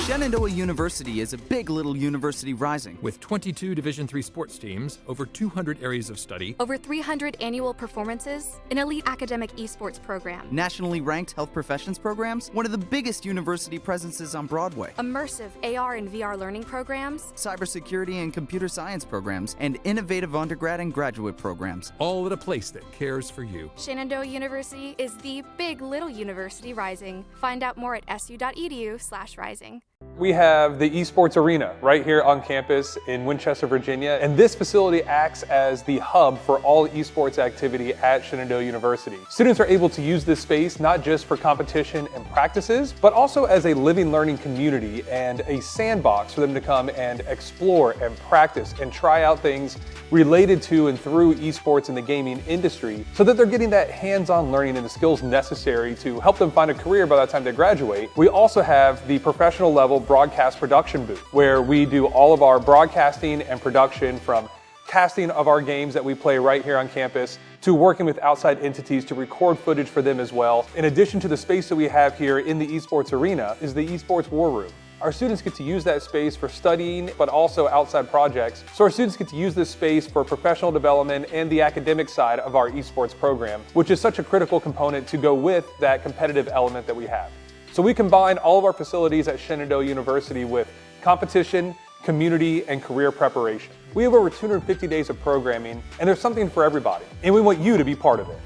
Speaker 4: Shenandoah University is a big little university rising.
Speaker 5: With 22 Division III sports teams, over 200 areas of study,
Speaker 6: over 300 annual performances, an elite academic esports program,
Speaker 4: nationally ranked health professions programs, one of the biggest university presences on Broadway,
Speaker 6: immersive AR and VR learning programs,
Speaker 4: cybersecurity and computer science programs, and innovative undergrad and graduate programs.
Speaker 5: all at a place that cares for you.
Speaker 6: Shenandoah University is the big little university rising. Find out more at su.edu/rising.
Speaker 7: We have the Esports Arena right here on campus in Winchester, Virginia, and this facility acts as the hub for all esports activity at Shenandoah University. Students are able to use this space not just for competition and practices, but also as a living learning community and a sandbox for them to come and explore and practice and try out things related to and through esports in the gaming industry so that they're getting that hands-on learning and the skills necessary to help them find a career by the time they graduate. We also have the professional level broadcast production booth where we do all of our broadcasting and production, from casting of our games that we play right here on campus to working with outside entities to record footage for them as well. In addition to the space that we have here in the Esports Arena is the Esports War Room. Our students get to use that space for studying, but also outside projects. So our students get to use this space for professional development and the academic side of our esports program, which is such a critical component to go with that competitive element that we have. So we combine all of our facilities at Shenandoah University with competition, community, and career preparation. We have over 250 days of programming, and there's something for everybody, and we want you to be part of it.